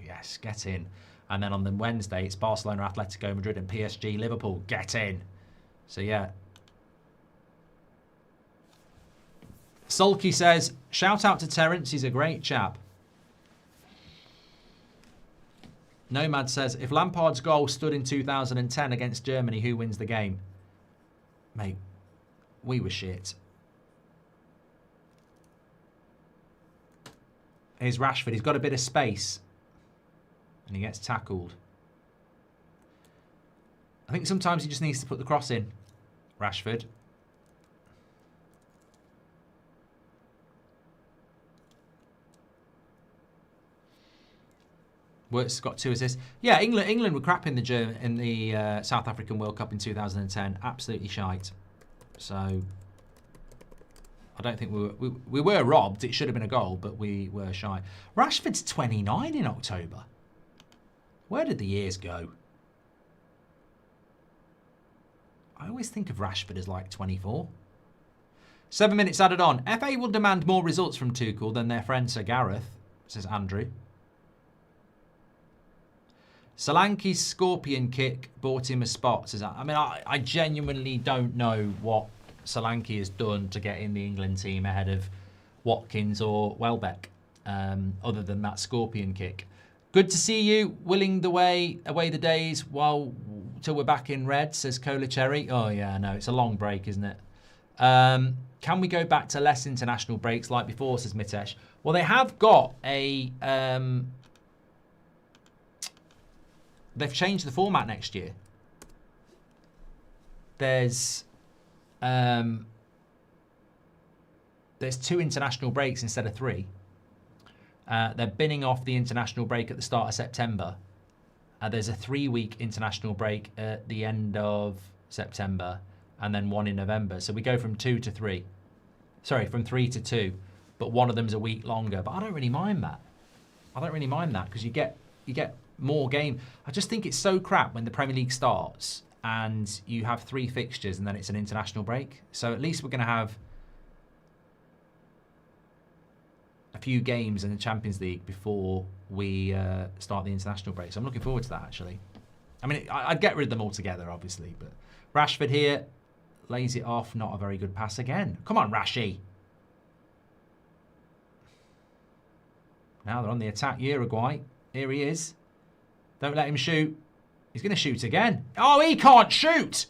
yes, get in. And then on the Wednesday, it's Barcelona, Atletico Madrid, and PSG, Liverpool. Get in. So, yeah. Sulky says, shout out to Terence. He's a great chap. Nomad says, if Lampard's goal stood in 2010 against Germany, who wins the game? Mate, we were shit. Here's Rashford. He's got a bit of space. And he gets tackled. I think sometimes he just needs to put the cross in. Rashford. Wirtz got 2 assists. Yeah, England were crap in the South African World Cup in 2010. Absolutely shite. So I don't think we were robbed. It should have been a goal, but we were shy. Rashford's 29 in October. Where did the years go? I always think of Rashford as like 24. 7 minutes added on. FA will demand more results from Tuchel than their friend Sir Gareth, says Andrew. Solanke's scorpion kick bought him a spot, says I mean, I genuinely don't know what Solanke has done to get in the England team ahead of Watkins or Welbeck, other than that scorpion kick. Good to see you, willing away the days till we're back in red, says Cola Cherry. Oh yeah, no, it's a long break, isn't it? Can we go back to less international breaks like before, says Mitesh? Well, they have got a... they've changed the format next year. There's 2 international breaks instead of 3. They're binning off the international break at the start of September. There's a 3-week international break at the end of September, and then 1 in November. So we go from 2 to 3. Sorry, from 3 to 2, but one of them's a week longer. But I don't really mind that. I don't really mind that because you get more game. I just think it's so crap when the Premier League starts and you have 3 fixtures and then it's an international break. So at least we're going to have a few games in the Champions League before we start the international break. So I'm looking forward to that, actually. I mean, I'd get rid of them altogether, obviously. But Rashford here lays it off. Not a very good pass again. Come on, Rashi. Now they're on the attack. Uruguay. Here he is. Don't let him shoot. He's going to shoot again. Oh, he can't shoot.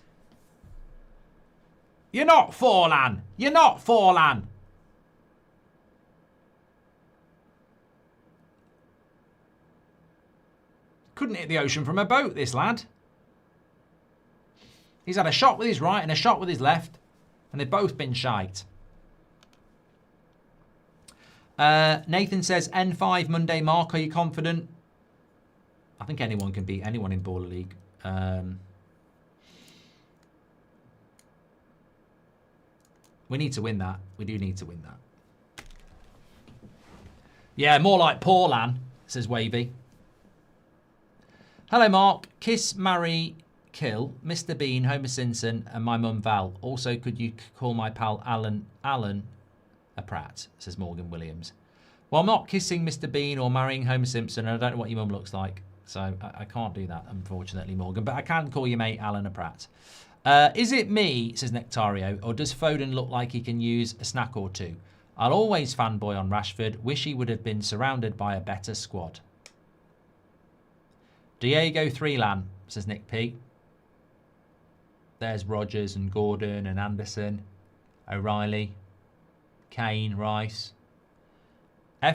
You're not Forlan. You're not Forlan. Couldn't hit the ocean from a boat, this lad. He's had a shot with his right and a shot with his left, and they've both been shite. Nathan says, N5 Monday, Mark, are you confident? I think anyone can beat anyone in Baller League. We need to win that. We do need to win that. Yeah, more like Paulhan, says Wavy. Hello, Mark. Kiss, marry, kill. Mr. Bean, Homer Simpson, and my mum Val. Also, could you call my pal Alan a prat, says Morgan Williams. Well, I'm not kissing Mr. Bean or marrying Homer Simpson, and I don't know what your mum looks like. So I can't do that, unfortunately, Morgan. But I can call your mate Alan a prat. Is it me, says Nectario, or does Foden look like he can use a snack or two? I'll always fanboy on Rashford. Wish he would have been surrounded by a better squad. Diego Threelan, says Nick P. There's Rodgers and Gordon and Anderson, O'Reilly, Kane, Rice.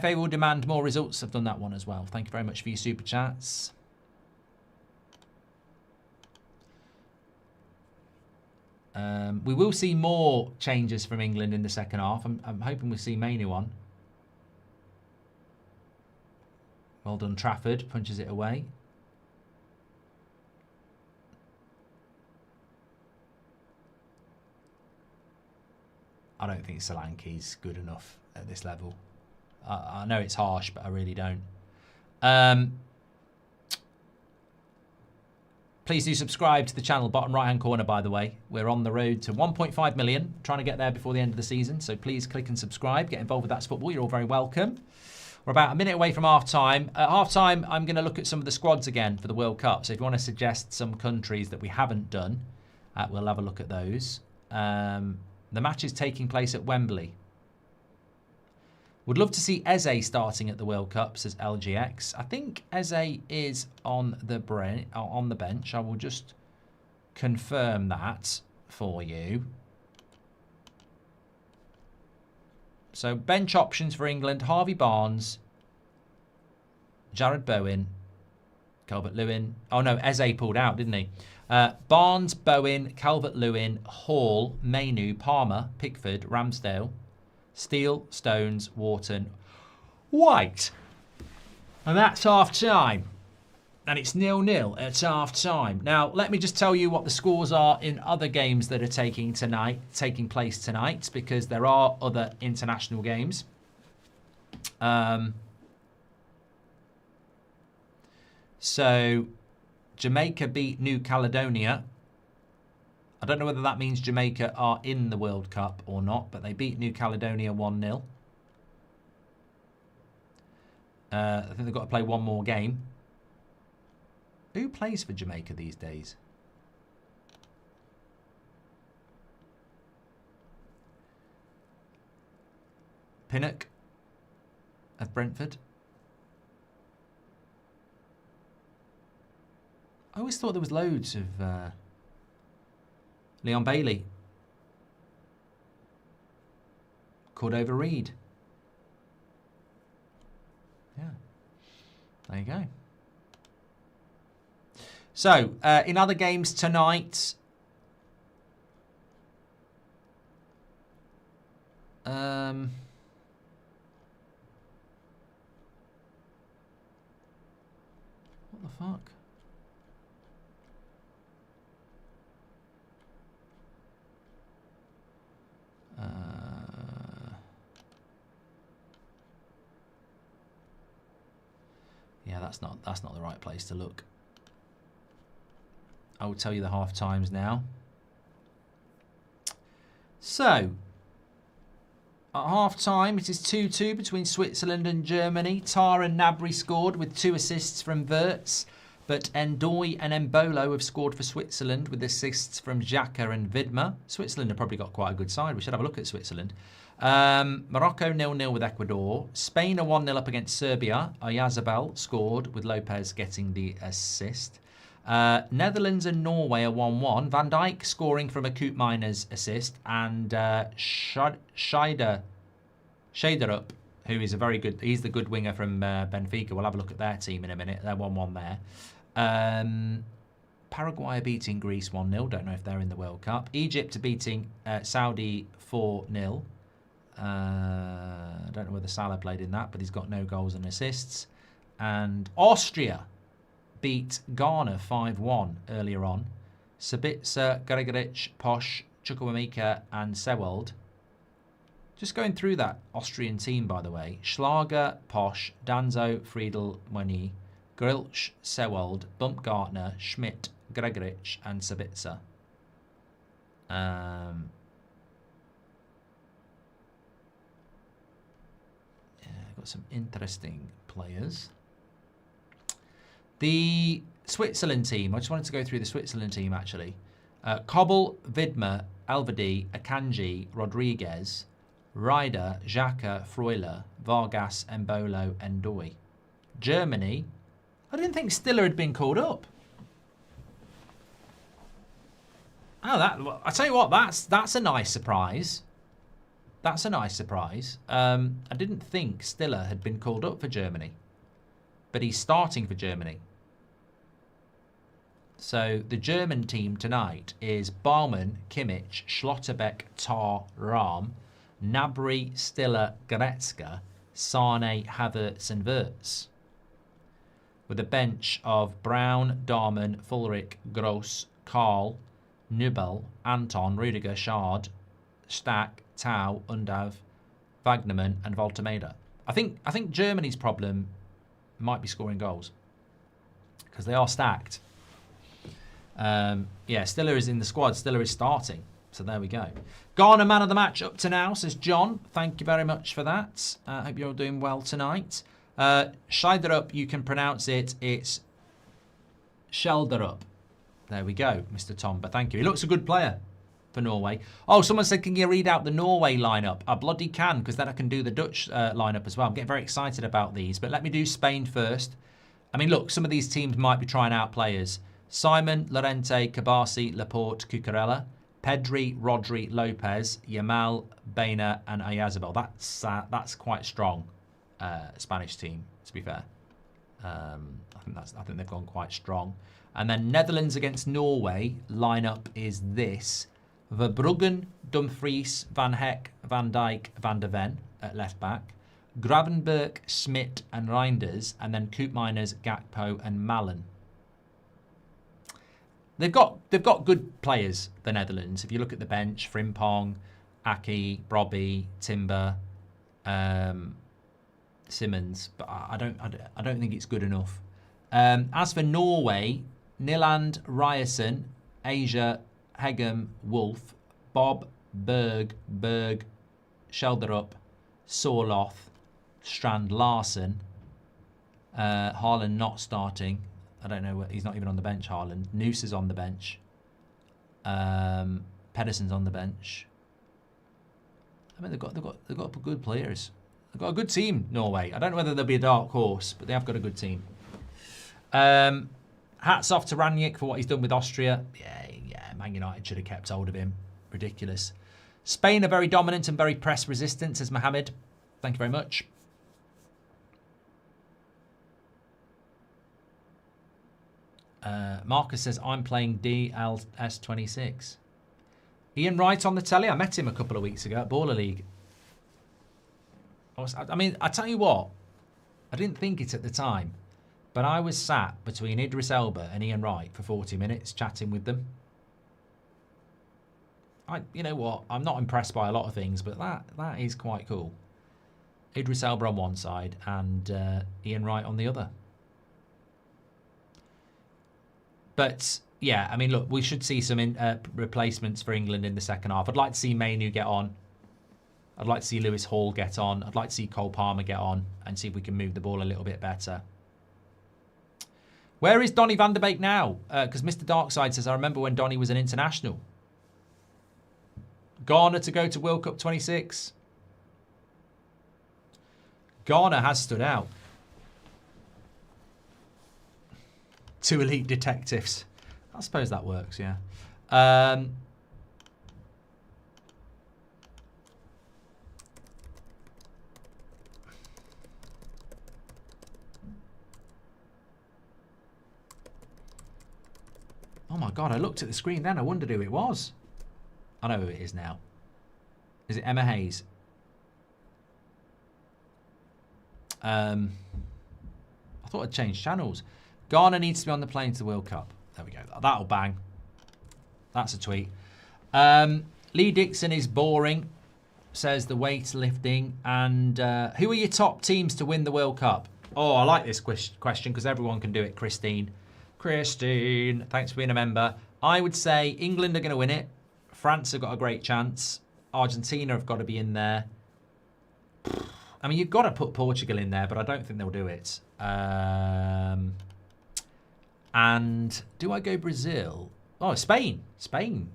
FA will demand more results. I've done that one as well. Thank you very much for your super chats. We will see more changes from England in the second half. I'm hoping we'll see Mainu on. Well done, Trafford. Punches it away. I don't think Solanke's good enough at this level. I know it's harsh, but I really don't. Please do subscribe to the channel, bottom right-hand corner, by the way. We're on the road to 1.5 million, trying to get there before the end of the season. So please click and subscribe. Get involved with That's Football. You're all very welcome. We're about a minute away from half-time. At half-time, I'm going to look at some of the squads again for the World Cup. So if you want to suggest some countries that we haven't done, we'll have a look at those. The match is taking place at Wembley. Would love to see Eze starting at the World Cup, says LGX. I think Eze is on the bench. I will just confirm that for you. So bench options for England: Harvey Barnes, Jared Bowen, Calvert-Lewin. Oh no, Eze pulled out, didn't he? Barnes, Bowen, Calvert-Lewin, Hall, Mainu, Palmer, Pickford, Ramsdale, Steele, Stones, Wharton, White. And that's half-time. And it's 0-0 at half-time. Now, let me just tell you what the scores are in other games that are taking place tonight, because there are other international games. So, Jamaica beat New Caledonia. I don't know whether that means Jamaica are in the World Cup or not, but they beat New Caledonia 1-0. I think they've got to play one more game. Who plays for Jamaica these days? Pinnock of Brentford. I always thought there was loads of... Leon Bailey. Cordova Reed. Yeah. There you go. So, in other games tonight... what the fuck? Yeah, that's not the right place to look. I will tell you the half times now. So, at half time, it is 2-2 between Switzerland and Germany. Tara and Nabry scored with 2 assists from Wirtz, but Ndoye and Embolo have scored for Switzerland with assists from Xhaka and Vidma. Switzerland have probably got quite a good side. We should have a look at Switzerland. Morocco 0-0 with Ecuador. Spain are 1-0 up against Serbia. Oyarzabal scored with Lopez getting the assist. Netherlands and Norway are 1-1. Van Dijk scoring from a Koopmeiners assist. And Scheiderup, who is a very good... He's the good winger from Benfica. We'll have a look at their team in a minute. They're 1-1 there. Paraguay are beating Greece 1-0. Don't know if they're in the World Cup. Egypt are beating Saudi 4-0. I don't know whether Salah played in that, but he's got no goals and assists. And Austria beat Ghana 5-1 earlier on. Sabitzer, Gregoric, Posh, Chukwuemeka and Sewald. Just going through that Austrian team, by the way. Schlager, Posh, Danzo, Friedel, Moni, Grilch, Sewald, Baumgartner, Schmidt, Gregoric and Sabitzer. Got some interesting players. The Switzerland team. I just wanted to go through the Switzerland team, actually. Kobel, Vidma, Elvedi, Akanji, Rodriguez, Ryder, Xhaka, Freuler, Vargas, Embolo, Ndoye. Germany. I didn't think Stiller had been called up. Oh, I tell you what, that's a nice surprise. That's a nice surprise. I didn't think Stiller had been called up for Germany. But he's starting for Germany. So the German team tonight is Baumann, Kimmich, Schlotterbeck, Tar, Rahm, Gnabry, Stiller, Goretzka, Sane, Havertz and Wirtz. With a bench of Brown, Darman, Fulrich, Gross, Karl, Nubel, Anton, Rudiger, Schad, Stack, Tau, Undav, Wagnerman and Voltemeda. I think Germany's problem might be scoring goals because they are stacked. Yeah, Stiller is in the squad. Stiller is starting. So there we go. Ghana man of the match up to now, says John. Thank you very much for that. Hope you're all doing well tonight. Schneiderup, you can pronounce it. It's Schelderup. There we go, Mr. Tom. But thank you. He looks a good player for Norway. Oh, someone said, can you read out the Norway lineup? I bloody can, because then I can do the Dutch lineup as well. I'm getting very excited about these. But let me do Spain first. I mean, look, some of these teams might be trying out players. Simon, Llorente, Kabasi, Laporte, Cucurella, Pedri, Rodri, Lopez, Yamal, Baena, and Ayazabal. That's quite strong Spanish team, to be fair. I think they've gone quite strong. And then Netherlands against Norway lineup is this: Verbruggen, Dumfries, Van Heck, Van Dijk, Van der Ven at left back, Gravenberch, Schmidt, and Reinders, and then Koopmeiners, Gakpo, and Malen. They've got good players, the Netherlands. If you look at the bench, Frimpong, Aki, Brobby, Timber, Simmons, but I don't think it's good enough. As for Norway, Nyland, Ryerson, Asia, Hegem, Wolf, Bob, Berg, Schelderup, Sorloth, Strand, Larsen, Haaland not starting. I don't know. He's not even on the bench, Haaland. Noose is on the bench. Pedersen's on the bench. I mean, they've got good players. They've got a good team, Norway. I don't know whether they'll be a dark horse, but they have got a good team. Hats off to Ranić for what he's done with Austria. Yeah, Man United should have kept hold of him. Ridiculous. Spain are very dominant and very press resistant, says Mohammed. Thank you very much. Marcus says, I'm playing DLS26. Ian Wright on the telly. I met him a couple of weeks ago at Baller League. I mean, I tell you what, I didn't think it at the time, but I was sat between Idris Elba and Ian Wright for 40 minutes chatting with them. You know what, I'm not impressed by a lot of things, but that is quite cool. Idris Elba on one side and Ian Wright on the other. But yeah, I mean, look, we should see some replacements for England in the second half. I'd like to see Mainu get on. I'd like to see Lewis Hall get on. I'd like to see Cole Palmer get on and see if we can move the ball a little bit better. Where is Donny van der Beek now? Because Mr. Darkside says, I remember when Donny was an international. Ghana to go to World Cup 26. Ghana has stood out. 2 elite detectives. I suppose that works, yeah. Oh my God, I looked at the screen then. I wondered who it was. I know who it is now. Is it Emma Hayes? I thought I'd changed channels. Ghana needs to be on the plane to the World Cup. There we go. That'll bang. That's a tweet. Lee Dixon is boring, says the weightlifting. And who are your top teams to win the World Cup? Oh, I like this question because everyone can do it. Christine, thanks for being a member. I would say England are going to win it. France have got a great chance. Argentina have got to be in there. I mean, you've got to put Portugal in there, but I don't think they'll do it. And do I go Brazil? Oh, Spain. Spain.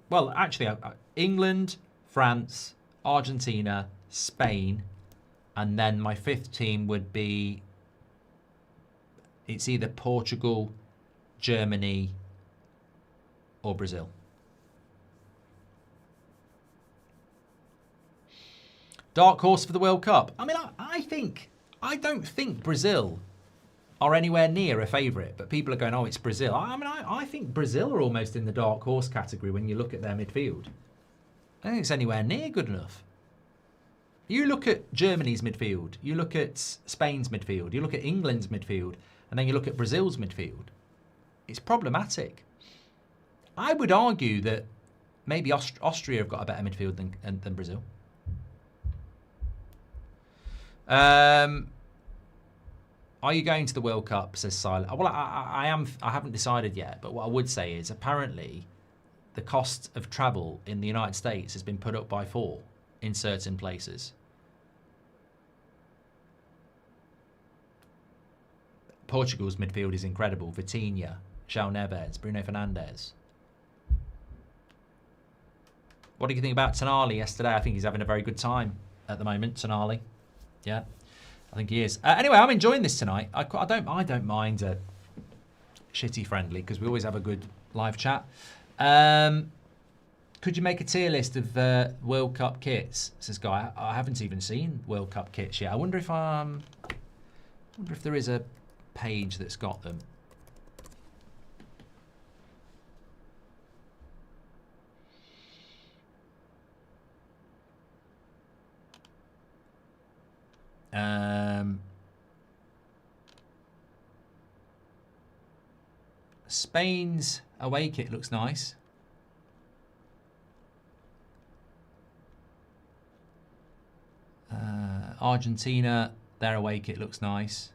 Well, actually, England, France, Argentina, Spain. And then my fifth team would be... It's either Portugal, Germany, or Brazil. Dark horse for the World Cup. I mean, I don't think Brazil are anywhere near a favourite, but people are going, oh, it's Brazil. I mean, I think Brazil are almost in the dark horse category when you look at their midfield. I don't think it's anywhere near good enough. You look at Germany's midfield, you look at Spain's midfield, you look at England's midfield, and then you look at Brazil's midfield. It's problematic. I would argue that maybe Austria have got a better midfield than Brazil. Are you going to the World Cup? Says Silent. Well, I am. I haven't decided yet. But what I would say is, apparently, the cost of travel in the United States has been put up by 4 in certain places. Portugal's midfield is incredible. Vitinha, João Neves, Bruno Fernandes. What do you think about Tonali yesterday? I think he's having a very good time at the moment, Tonali. Yeah, I think he is. Anyway, I'm enjoying this tonight. I don't mind a shitty friendly because we always have a good live chat. Could you make a tier list of World Cup kits? Says Guy. I haven't even seen World Cup kits yet. I wonder if there is a page that's got them. Spain's away kit looks nice. Argentina, their away kit looks nice.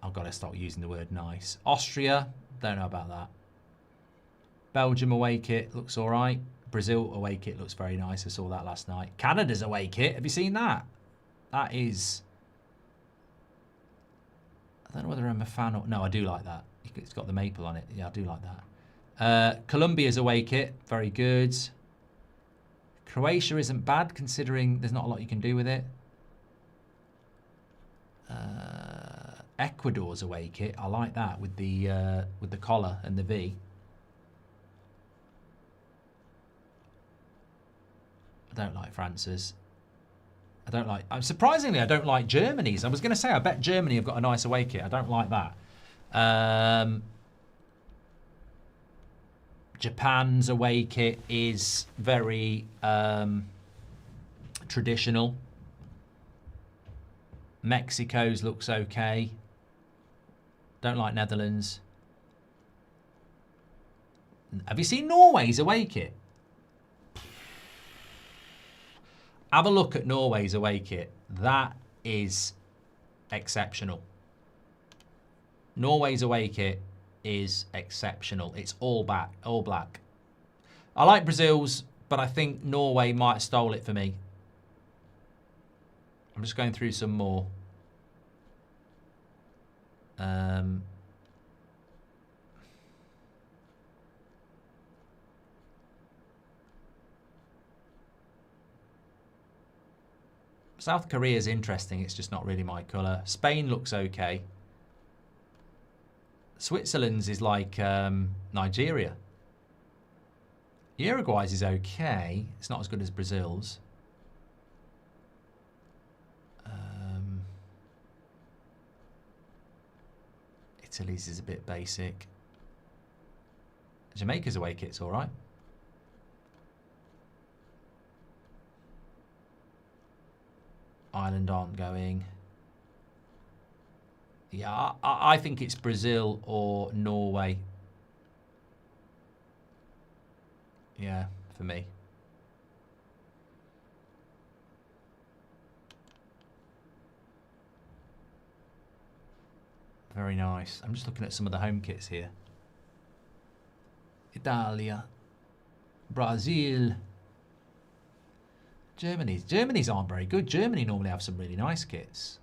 I've got to stop using the word nice. Austria, don't know about that. Belgium away kit looks all right. Brazil away kit looks very nice. I saw that last night. Canada's away kit, have you seen that? That is... I don't know whether I'm a fan or... No, I do like that. It's got the maple on it. Yeah, I do like that. Colombia's away kit, very good. Croatia isn't bad considering there's not a lot you can do with it. Ecuador's away kit, I like that with the collar and the V. I don't like France's. Surprisingly, I don't like Germany's. I was going to say, I bet Germany have got a nice away kit. I don't like that. Japan's away kit is very traditional. Mexico's looks okay. Don't like Netherlands. Have you seen Norway's away kit? Have a look at Norway's away kit. That is exceptional. Norway's away kit is exceptional. It's all black. I like Brazil's, but I think Norway might have stole it for me. I'm just going through some more. South Korea's interesting. It's just not really my colour. Spain looks okay. Switzerland's is like Nigeria. Uruguay's is okay. It's not as good as Brazil's. Italy's is a bit basic. Jamaica's away kit's all right. Ireland aren't going. Yeah, I think it's Brazil or Norway. Yeah, for me. Very nice. I'm just looking at some of the home kits here. Italia. Brazil. Germany's aren't very good. Germany normally have some really nice kits.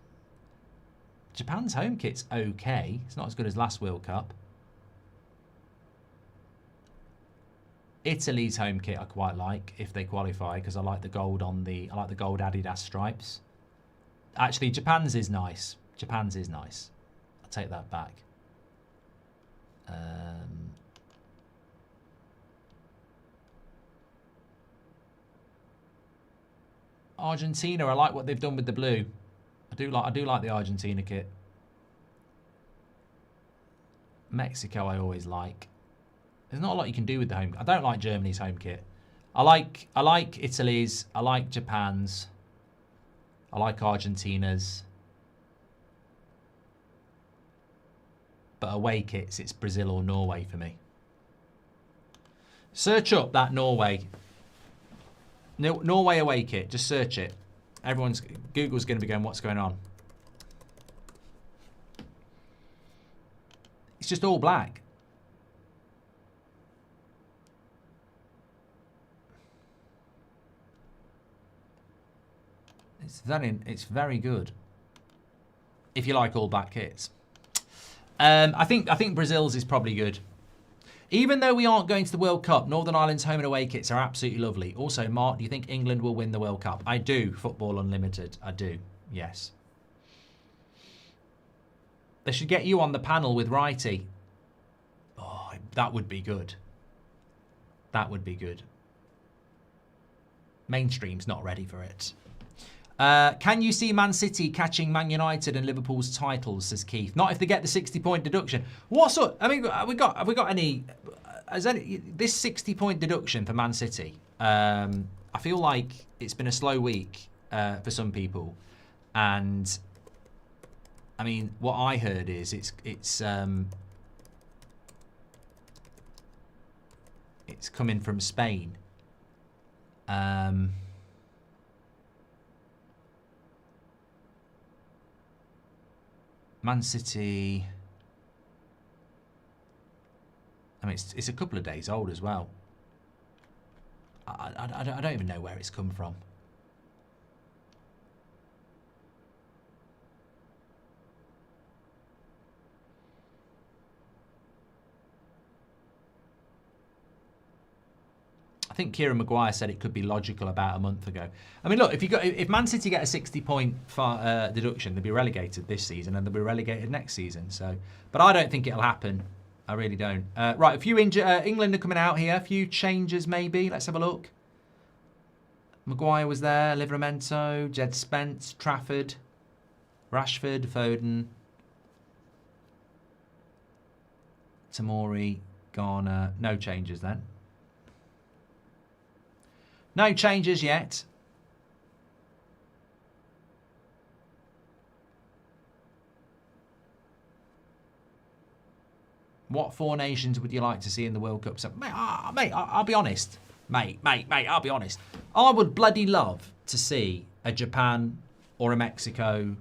Japan's home kit's okay. It's not as good as last World Cup. Italy's home kit I quite like if they qualify because I like the gold on the gold Adidas stripes. Actually, Japan's is nice. Japan's is nice. I'll take that back. Argentina, I like what they've done with the blue. I do like the Argentina kit. Mexico I always like. There's not a lot you can do with the home. I don't like Germany's home kit. I like Italy's. I like Japan's. I like Argentina's. But away kits, it's Brazil or Norway for me. Search up that Norway. Norway away kit. Just search it. Google's going to be going, what's going on? It's just all black. It's very good. If you like all black kits. I think Brazil's is probably good. Even though we aren't going to the World Cup, Northern Ireland's home and away kits are absolutely lovely. Also, Mark, do you think England will win the World Cup? I do. Football Unlimited. I do. Yes. They should get you on the panel with Righty. Oh, that would be good. That would be good. Mainstream's not ready for it. Can you see Man City catching Man United and Liverpool's titles, says Keith. Not if they get the 60-point deduction. What sort? I mean, have we got any? This 60-point deduction for Man City? I feel like it's been a slow week for some people, and I mean, what I heard is it's coming from Spain. Man City, I mean, it's a couple of days old as well. I don't even know where it's come from. I think Kieran Maguire said it could be logical about a month ago. I mean, look, if Man City get a 60-point deduction, they'll be relegated this season and they'll be relegated next season. So, but I don't think it'll happen. I really don't. Right, a few England are coming out here. A few changes maybe. Let's have a look. Maguire was there. Livramento, Jed Spence, Trafford, Rashford, Foden, Tamori, Garner. No changes then. No changes yet. What four nations would you like to see in the World Cup? So, mate, I'll be honest. Mate, I'll be honest. I would bloody love to see a Japan or a Mexico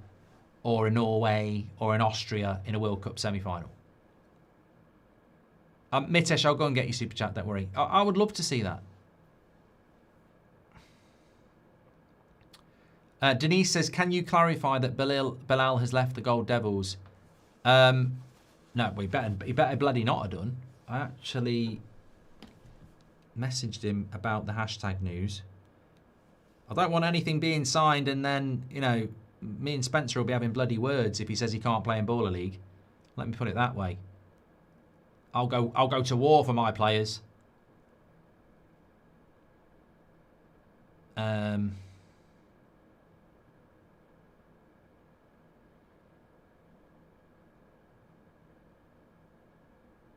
or a Norway or an Austria in a World Cup semi-final. Mitesh, I'll go and get you super chat, don't worry. I would love to see that. Denise says, can you clarify that Bilal has left the Gold Devils? No, he better bloody not have done. I actually messaged him about the hashtag news. I don't want anything being signed and then, you know, me and Spencer will be having bloody words if he says he can't play in Baller League. Let me put it that way. I'll go to war for my players.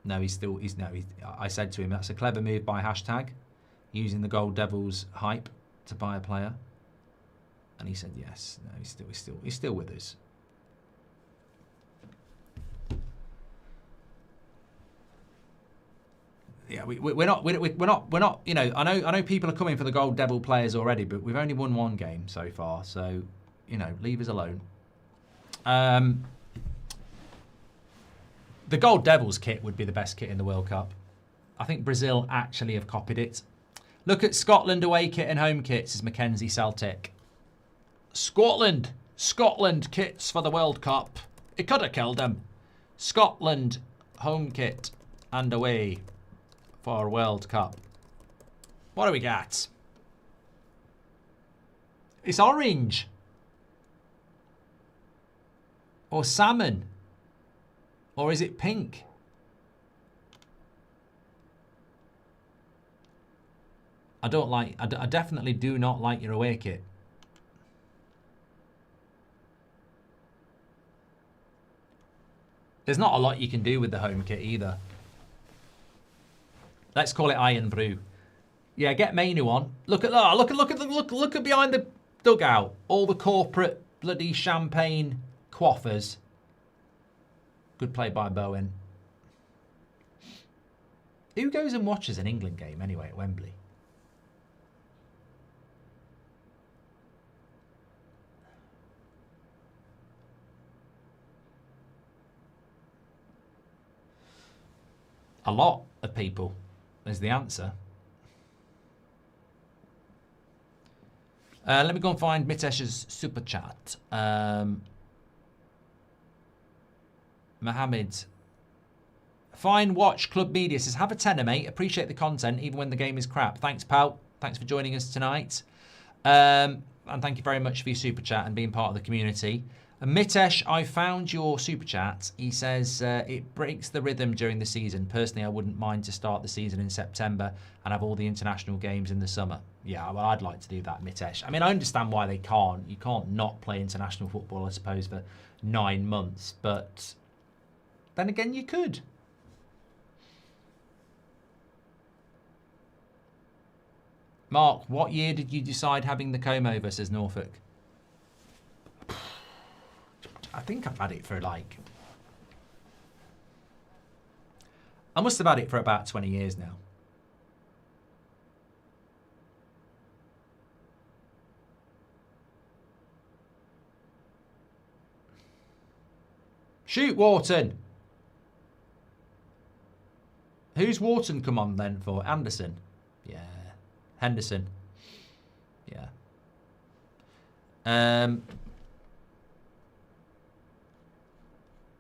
No, I said to him, that's a clever move by hashtag, using the Gold Devils hype to buy a player. And he said yes. No, he's still with us. Yeah, we're not. You know, I know people are coming for the Gold Devil players already, but we've only won one game so far. So, you know, leave us alone. The Gold Devils kit would be the best kit in the World Cup. I think Brazil actually have copied it. Look at Scotland away kit and home kits, says Mackenzie Celtic. Scotland kits for the World Cup. It could have killed them. Scotland home kit and away for World Cup. What do we got? It's orange. Or salmon. Or is it pink? I definitely do not like your away kit. There's not a lot you can do with the home kit either. Let's call it Iron Brew. Yeah, get Mainu on. Look at behind the dugout. All the corporate bloody champagne quaffers. Good play by Bowen. Who goes and watches an England game anyway at Wembley? A lot of people is the answer. Let me go and find Mitesh's super chat. Mohammed. Fine watch Club Media says, have a tenner, mate. Appreciate the content, even when the game is crap. Thanks, pal. Thanks for joining us tonight. And thank you very much for your super chat and being part of the community. Mitesh, I found your super chat. He says, it breaks the rhythm during the season. Personally, I wouldn't mind to start the season in September and have all the international games in the summer. Yeah, well, I'd like to do that, Mitesh. I mean, I understand why they can't. You can't not play international football, I suppose, for 9 months. But then again, you could. Mark, what year did you decide having the comb over, says Norfolk? I think I've had it for like... I must have had it for about 20 years now. Shoot, Wharton! Who's Wharton come on then for? Anderson? Yeah. Henderson. Yeah.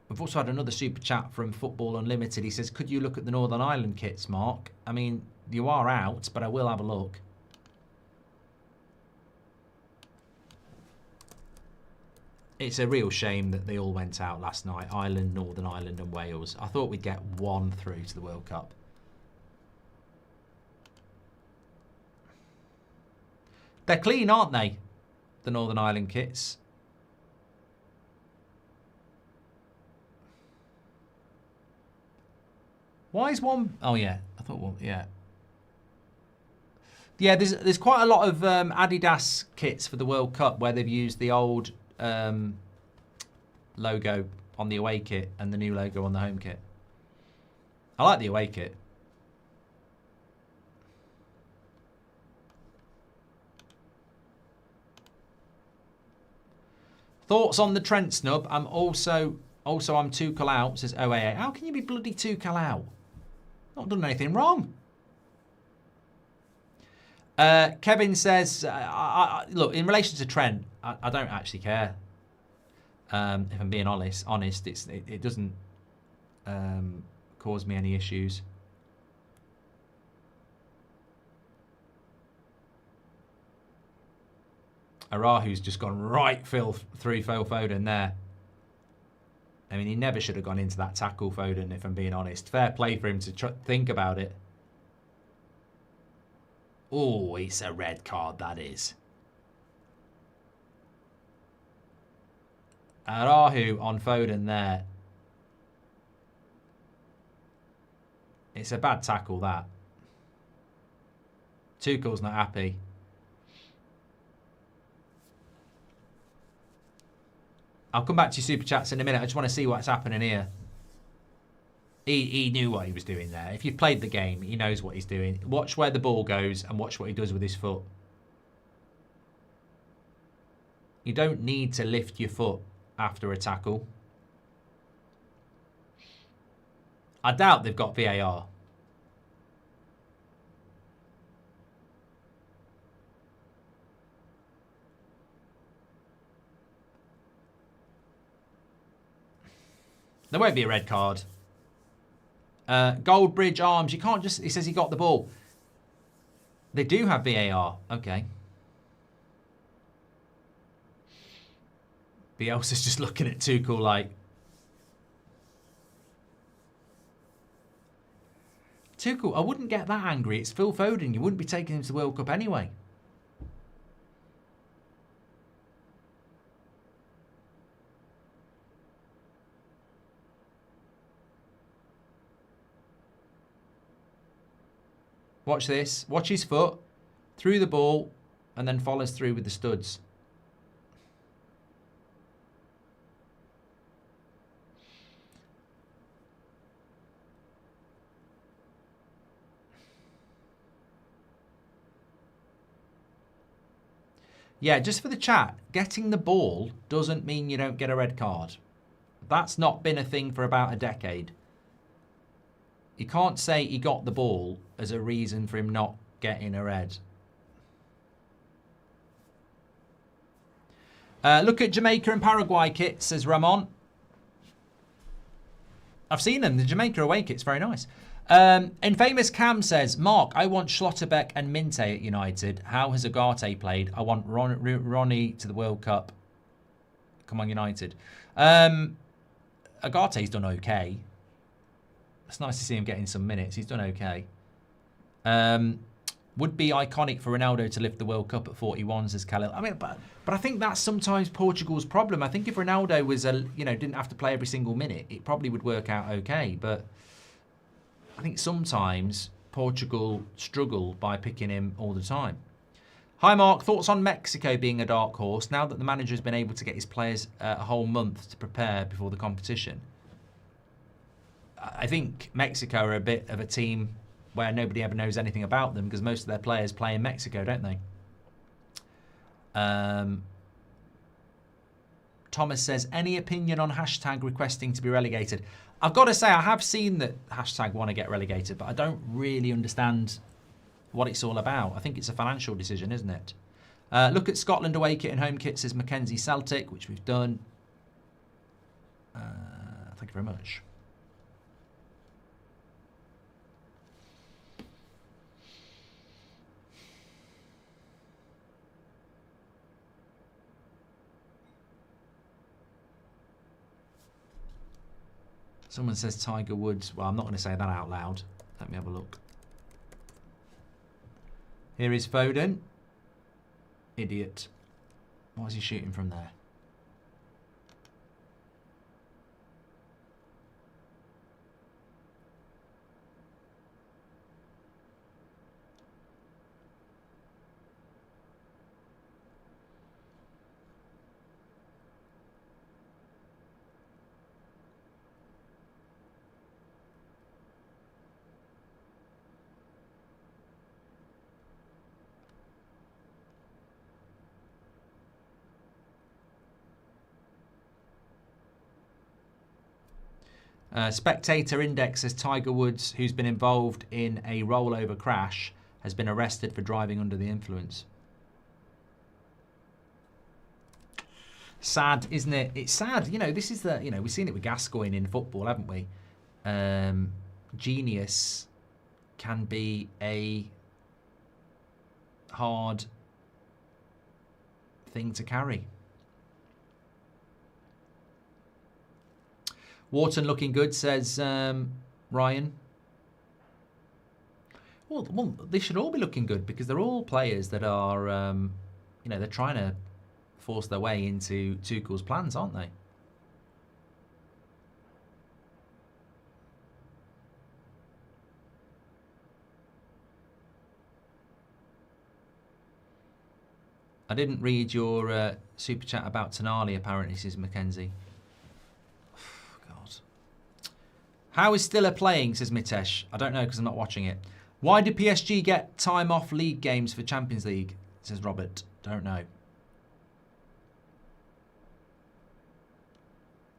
We've also had another super chat from Football Unlimited. He says, could you look at the Northern Ireland kits, Mark? I mean, you are out, but I will have a look. It's a real shame that they all went out last night. Ireland, Northern Ireland and Wales. I thought we'd get one through to the World Cup. They're clean, aren't they? The Northern Ireland kits. Why is one... Oh, yeah. I thought one... Yeah. Yeah, there's quite a lot of Adidas kits for the World Cup where they've used the old logo on the away kit and the new logo on the home kit. I like the away kit. Thoughts on the Trent snub? I'm Tuchel out, says OAA. How can you be bloody Tuchel out? Not done anything wrong. Kevin says, look, in relation to Trent, I don't actually care. If I'm being honest, it doesn't cause me any issues. Arahu's just gone right through Phil Foden there. I mean, he never should have gone into that tackle, Foden, if I'm being honest. Fair play for him to think about it. Oh, it's a red card, that is. Arahu on Foden there. It's a bad tackle, that. Tuchel's not happy. I'll come back to your super chats in a minute. I just want to see what's happening here. He knew what he was doing there. If you've played the game, he knows what he's doing. Watch where the ball goes and watch what he does with his foot. You don't need to lift your foot after a tackle. I doubt they've got VAR. There won't be a red card. Goldbridge arms. You can't just... He says he got the ball. They do have VAR. Okay. Bielsa's just looking at Tuchel like... Tuchel, I wouldn't get that angry. It's Phil Foden. You wouldn't be taking him to the World Cup anyway. Watch this. Watch his foot. Through the ball. And then follows through with the studs. Yeah, just for the chat, getting the ball doesn't mean you don't get a red card. That's not been a thing for about a decade. You can't say he got the ball as a reason for him not getting a red. Look at Jamaica and Paraguay kit, says Ramon. I've seen them. The Jamaica away kit's very nice. Infamous Cam says, Mark, I want Schlotterbeck and Minte at United. How has Agate played? I want Ronnie to the World Cup. Come on, United. Agate's done okay. It's nice to see him getting some minutes. He's done okay. Would be iconic for Ronaldo to lift the World Cup at 41, says Khalil. I mean, but I think that's sometimes Portugal's problem. I think if Ronaldo was didn't have to play every single minute, it probably would work out okay. But I think sometimes Portugal struggle by picking him all the time. Hi, Mark. Thoughts on Mexico being a dark horse now that the manager has been able to get his players a whole month to prepare before the competition? I think Mexico are a bit of a team where nobody ever knows anything about them because most of their players play in Mexico, don't they? Thomas says, any opinion on hashtag requesting to be relegated? I've got to say, I have seen that hashtag want to get relegated, but I don't really understand what it's all about. I think it's a financial decision, isn't it? Look at Scotland away kit and home kit, says Mackenzie Celtic, which we've done. Thank you very much. Someone says Tiger Woods. Well, I'm not going to say that out loud. Let me have a look. Here is Foden. Idiot. Why is he shooting from there? Spectator Index says Tiger Woods, who's been involved in a rollover crash, has been arrested for driving under the influence. Sad, isn't it? It's sad. You know, this is the, we've seen it with Gascoigne in football, haven't we? Genius can be a hard thing to carry. Wharton looking good, says Ryan. Well, they should all be looking good because they're all players that are, they're trying to force their way into Tuchel's plans, aren't they? I didn't read your super chat about Tonali, apparently, says Mackenzie. How is Stiller playing, says Mitesh. I don't know because I'm not watching it. Why did PSG get time off league games for Champions League, says Robert. Don't know.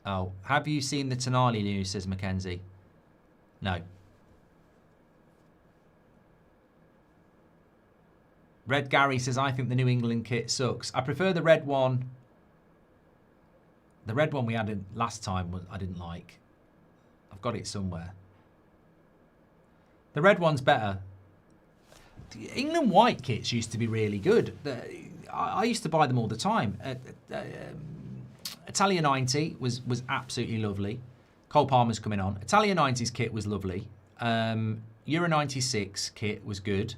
Oh, have you seen the Tonali news, says Mackenzie. No. Red Gary says, I think the New England kit sucks. I prefer the red one. The red one we had last time I didn't like. I've got it somewhere. The red one's better. The England white kits used to be really good. I used to buy them all the time. Italia 90 was absolutely lovely. Cole Palmer's coming on. Italia 90's kit was lovely. Euro 96 kit was good.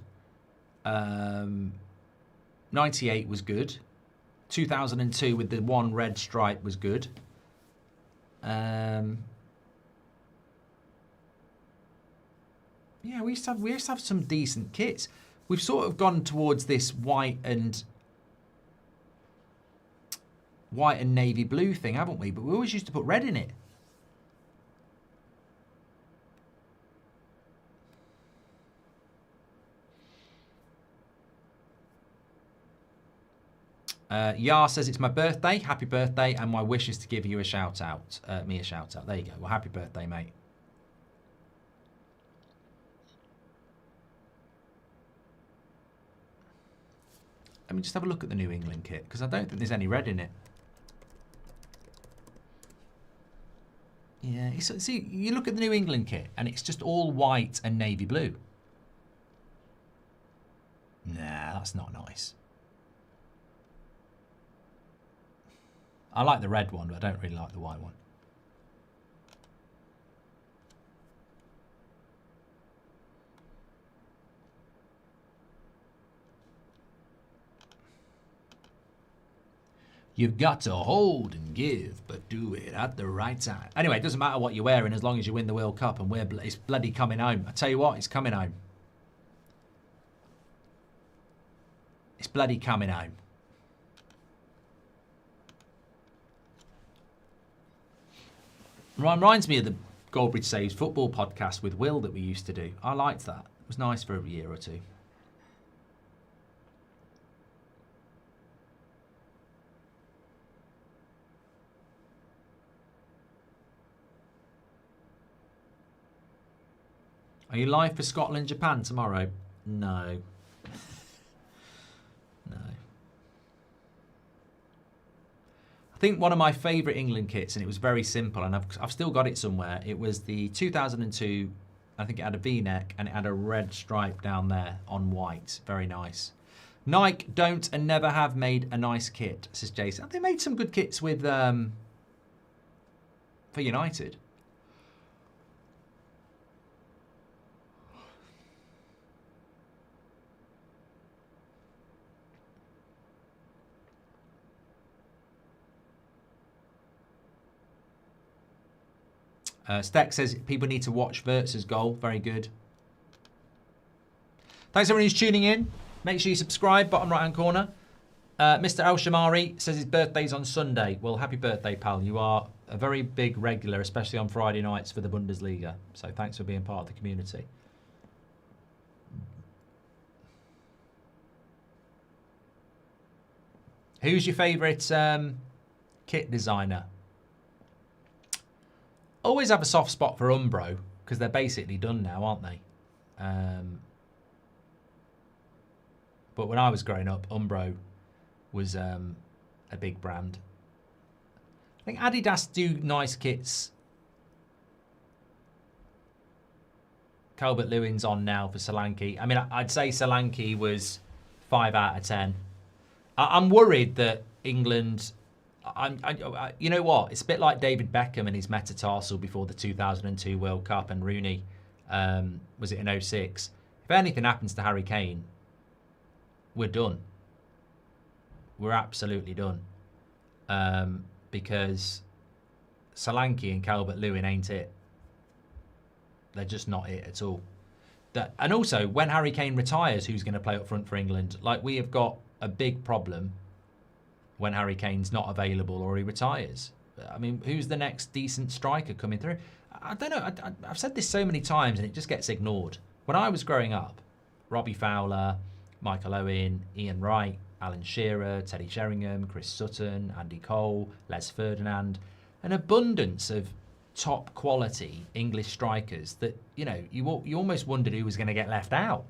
98 was good. 2002 with the one red stripe was good. Yeah, we used to have some decent kits. We've sort of gone towards this white and navy blue thing, haven't we? But we always used to put red in it. Yar says it's my birthday. Happy birthday, and my wish is to give you a shout out. Me a shout out. There you go. Well, happy birthday, mate. Let me just have a look at the New England kit, because I don't think there's any red in it. Yeah, see, you look at the New England kit, and it's just all white and navy blue. Nah, that's not nice. I like the red one, but I don't really like the white one. You've got to hold and give, but do it at the right time. Anyway, it doesn't matter what you're wearing as long as you win the World Cup, and it's bloody coming home. I tell you what, it's coming home. It's bloody coming home. Reminds me of the Goldbridge Saves Football podcast with Will that we used to do. I liked that. It was nice for a year or two. Are you live for Scotland, Japan tomorrow? No. No. I think one of my favourite England kits, and it was very simple, and I've still got it somewhere. It was the 2002. I think it had a V-neck and it had a red stripe down there on white. Very nice. Nike don't and never have made a nice kit, says Jason. They made some good kits with for United. Steck says people need to watch Wirtz's goal. Very good. Thanks everyone who's tuning in. Make sure you subscribe, bottom right-hand corner. Mr. El Shamari says his birthday's on Sunday. Well, happy birthday, pal. You are a very big regular, especially on Friday nights for the Bundesliga. So thanks for being part of the community. Who's your favourite kit designer? Always have a soft spot for Umbro, because they're basically done now, aren't they? But when I was growing up, Umbro was a big brand. I think Adidas do nice kits. Calvert-Lewin's on now for Solanke. I mean, I'd say Solanke was 5 out of 10. I'm worried that England... you know what? It's a bit like David Beckham and his metatarsal before the 2002 World Cup, and Rooney, was it in 06? If anything happens to Harry Kane, we're done. We're absolutely done. Because Solanke and Calvert-Lewin ain't it. They're just not it at all. And also, when Harry Kane retires, who's going to play up front for England? Like, we have got a big problem when Harry Kane's not available or he retires. I mean, who's the next decent striker coming through? I don't know. I've said this so many times and it just gets ignored. When I was growing up, Robbie Fowler, Michael Owen, Ian Wright, Alan Shearer, Teddy Sheringham, Chris Sutton, Andy Cole, Les Ferdinand, an abundance of top quality English strikers that, you know, you almost wondered who was going to get left out.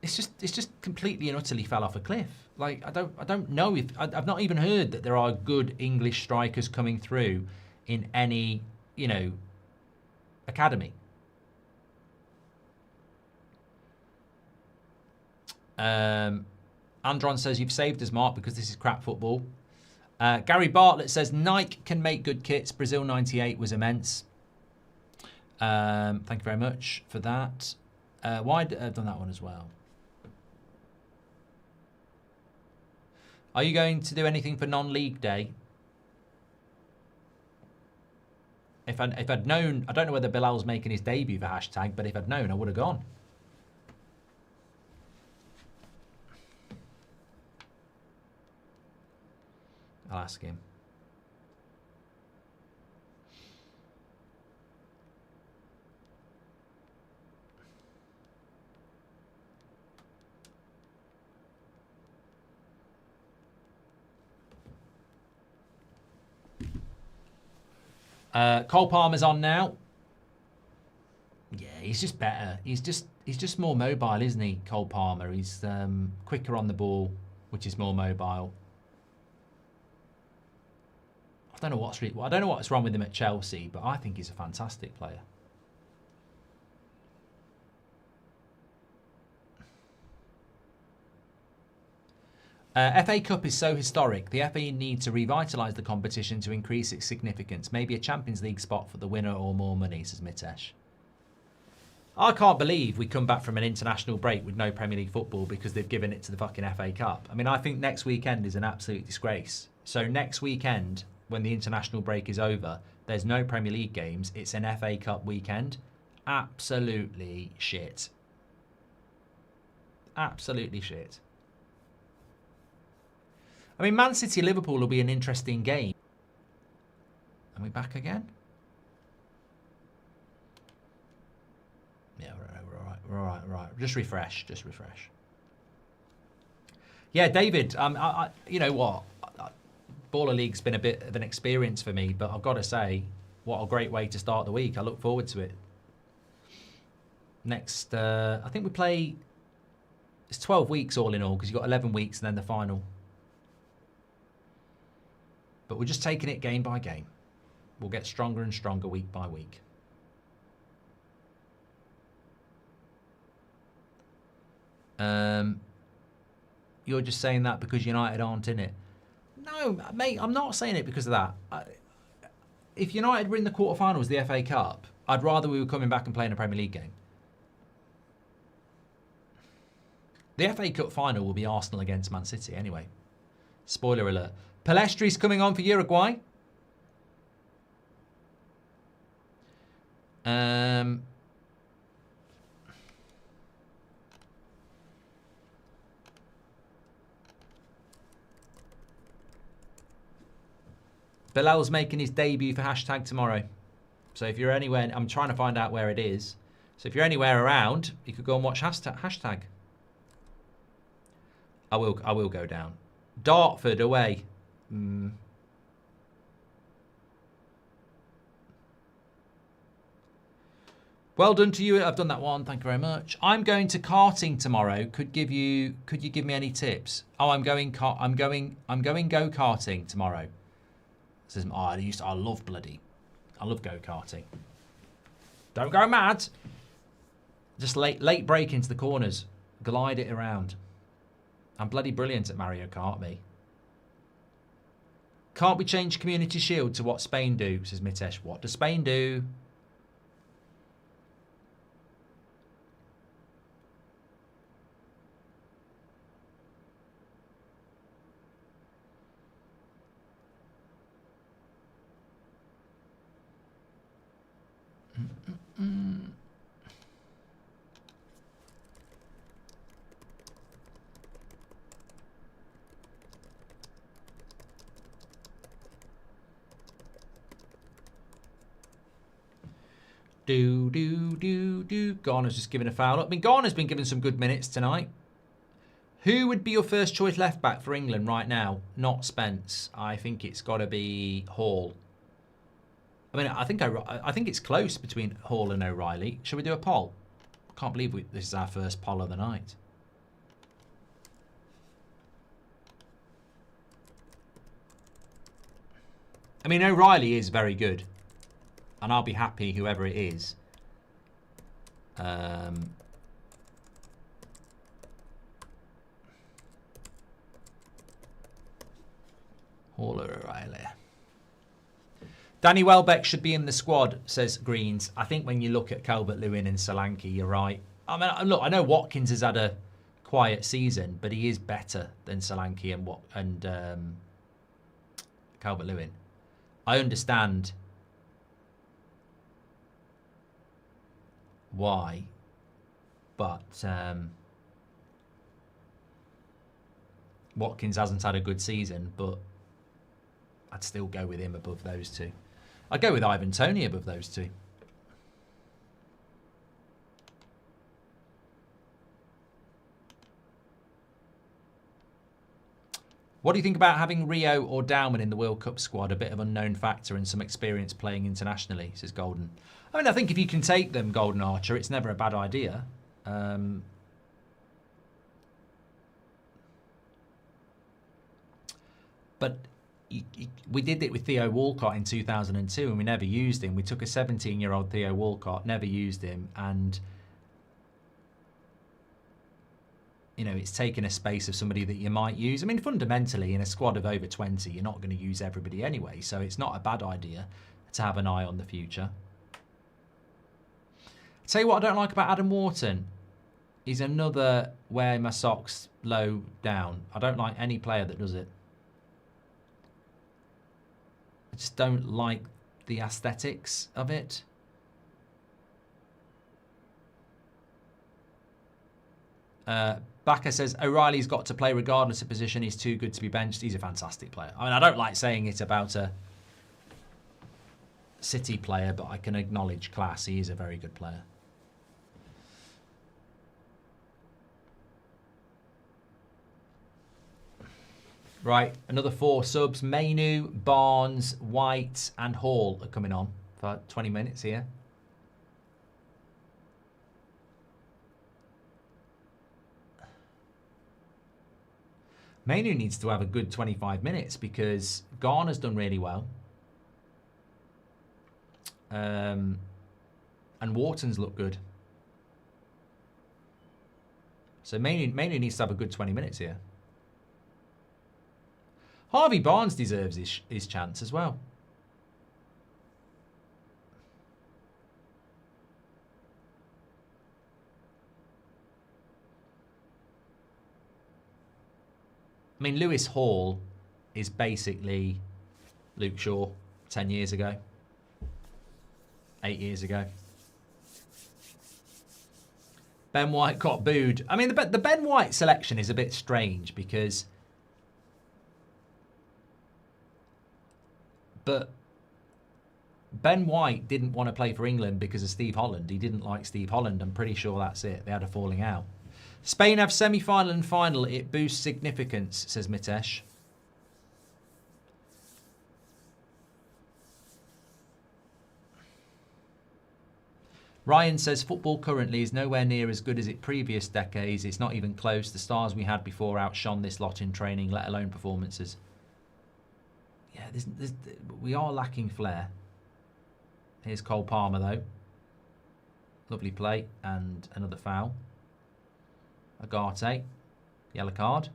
It's just completely and utterly fell off a cliff. Like, I don't know if I've not even heard that there are good English strikers coming through in any, you know, academy. Andron says you've saved us, Mark, because this is crap football. Gary Bartlett says Nike can make good kits. Brazil '98 was immense. Thank you very much for that. Why I've done that one as well. Are you going to do anything for non-league day? If I'd known, I don't know whether Bilal's making his debut for hashtag, but if I'd known, I would have gone. I'll ask him. Cole Palmer's on now. Yeah, he's just better. He's He's just more mobile, isn't he, Cole Palmer? He's quicker on the ball, which is more mobile. I don't know what's wrong with him at Chelsea, but I think he's a fantastic player. FA Cup is so historic. The FA need to revitalise the competition to increase its significance. Maybe a Champions League spot for the winner or more money, says Mitesh. I can't believe we come back from an international break with no Premier League football because they've given it to the fucking FA Cup. I mean, I think next weekend is an absolute disgrace. So next weekend, when the international break is over, there's no Premier League games. It's an FA Cup weekend. Absolutely shit. Absolutely shit. I mean, Man City Liverpool will be an interesting game. Are we back again? Yeah, we're all right. Just refresh. Yeah, David. You know what? Baller League's been a bit of an experience for me, but I've got to say, what a great way to start the week. I look forward to it. Next, I think we play. It's 12 weeks all in all because you've got 11 weeks and then the final. But we're just taking it game by game. We'll get stronger and stronger week by week. You're just saying that because United aren't in it. No, mate, I'm not saying it because of that. If United were in the quarterfinals of the FA Cup, I'd rather we were coming back and playing a Premier League game. The FA Cup final will be Arsenal against Man City anyway. Spoiler alert. Palestri's coming on for Uruguay. Bilal's making his debut for hashtag tomorrow. So if you're anywhere, I'm trying to find out where it is. So if you're anywhere around, you could go and watch hashtag. I will go down. Dartford away. Well done to you. I've done that one. Thank you very much. I'm going to karting tomorrow. Could you give me any tips? Oh, I'm going go karting tomorrow. Says, oh, I love go karting. Don't go mad. Just late break into the corners, glide it around. I'm bloody brilliant at Mario Kart, me. Can't we change Community Shield to what Spain do? Says Mitesh. What does Spain do? Garner's just given a foul up. I mean, Garner's been given some good minutes tonight. Who would be your first choice left back for England right now? Not Spence. I think it's got to be Hall. I mean, I think it's close between Hall and O'Reilly. Should we do a poll? I can't believe this is our first poll of the night. I mean, O'Reilly is very good. And I'll be happy whoever it is. Hall or O'Reilly. Danny Welbeck should be in the squad, says Greens. I think when you look at Calvert-Lewin and Solanke, you're right. I mean, look, I know Watkins has had a quiet season, but he is better than Solanke and Calvert-Lewin. I understand why, but Watkins hasn't had a good season, but I'd still go with him above those two. I'd go with Ivan Toney above those two. What do you think about having Rio or Dowman in the World Cup squad? A bit of unknown factor and some experience playing internationally, says Golden. I mean, I think if you can take them, Golden Archer, it's never a bad idea. But we did it with Theo Walcott in 2002 and we never used him. We took a 17-year-old Theo Walcott, never used him, and you know, it's taken a space of somebody that you might use. I mean, fundamentally, in a squad of over 20, you're not going to use everybody anyway, so it's not a bad idea to have an eye on the future. Tell you what I don't like about Adam Wharton. He's another wear my socks low down. I don't like any player that does it. I just don't like the aesthetics of it. Bakker says, O'Reilly's got to play regardless of position. He's too good to be benched. He's a fantastic player. I mean, I don't like saying it about a City player, but I can acknowledge class. He is a very good player. Right, another 4 subs. Mainu, Barnes, White and Hall are coming on for 20 minutes here. Mainu needs to have a good 25 minutes because Garner's done really well. And Wharton's looked good. So Mainu needs to have a good 20 minutes here. Harvey Barnes deserves his chance as well. I mean, Lewis Hall is basically Luke Shaw 10 years ago. 8 years ago. Ben White got booed. I mean, the Ben White selection is a bit strange because... But Ben White didn't want to play for England because of Steve Holland. He didn't like Steve Holland. I'm pretty sure that's it. They had a falling out. Spain have semi-final and final. It boosts significance, says Mitesh. Ryan says football currently is nowhere near as good as it previous decades. It's not even close. The stars we had before outshone this lot in training, let alone performances. Yeah, we are lacking flair. Here's Cole Palmer, though. Lovely play and another foul. Agate, yellow card.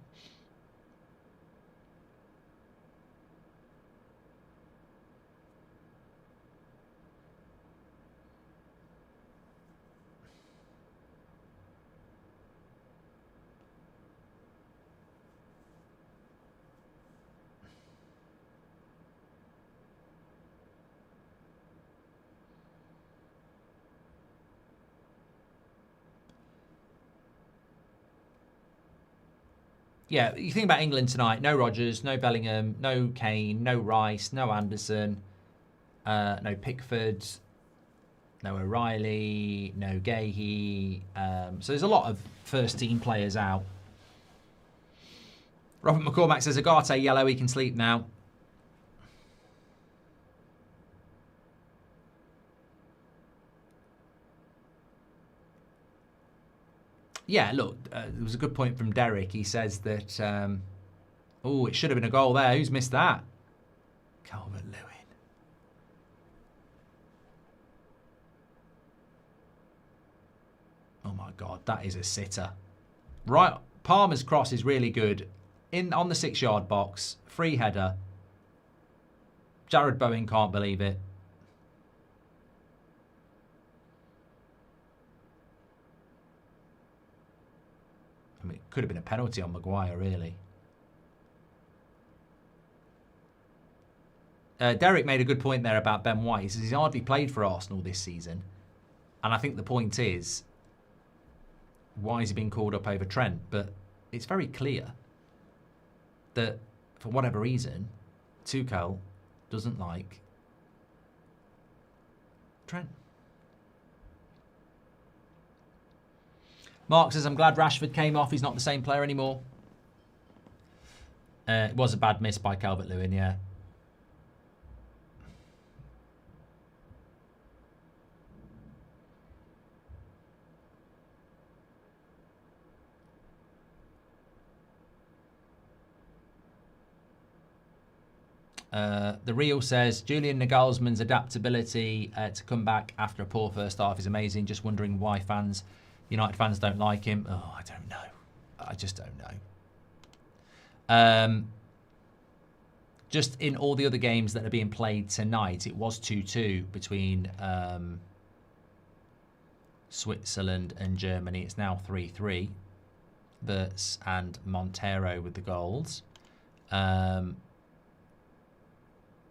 Yeah, you think about England tonight. No Rodgers, no Bellingham, no Kane, no Rice, no Anderson, no Pickford, no O'Reilly, no Gahey. So there's a lot of first-team players out. Robert McCormack says, Agate yellow, he can sleep now. Yeah, look, there was a good point from Derek. He says that, oh, it should have been a goal there. Who's missed that? Calvert-Lewin. Oh, my God, that is a sitter. Right, Palmer's cross is really good. On the 6-yard box, free header. Jared Bowen can't believe it. I mean, it could have been a penalty on Maguire, really. Derek made a good point there about Ben White. He says he's hardly played for Arsenal this season. And I think the point is, why is he being called up over Trent? But it's very clear that, for whatever reason, Tuchel doesn't like Trent. Mark says, I'm glad Rashford came off. He's not the same player anymore. It was a bad miss by Calvert-Lewin, yeah. The Real says, Julian Nagelsmann's adaptability to come back after a poor first half is amazing. Just wondering why United fans don't like him. Oh, I don't know. I just don't know. Just in all the other games that are being played tonight, it was 2-2 between Switzerland and Germany. It's now 3-3. Wirtz and Montero with the goals.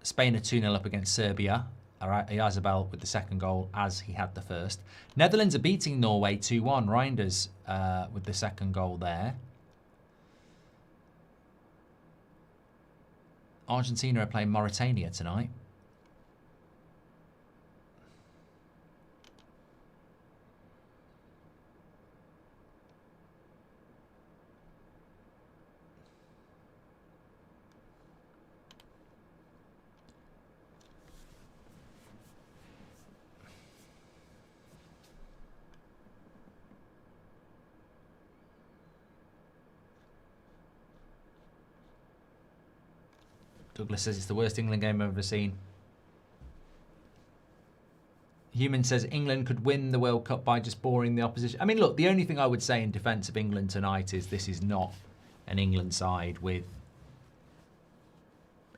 Spain are 2-0 up against Serbia. Ayazabal with the second goal as he had the first. Netherlands are beating Norway 2-1. Reinders with the second goal there. Argentina are playing Mauritania tonight. Douglas says it's the worst England game I've ever seen. Human says England could win the World Cup by just boring the opposition. I mean, look, the only thing I would say in defence of England tonight is this is not an England side with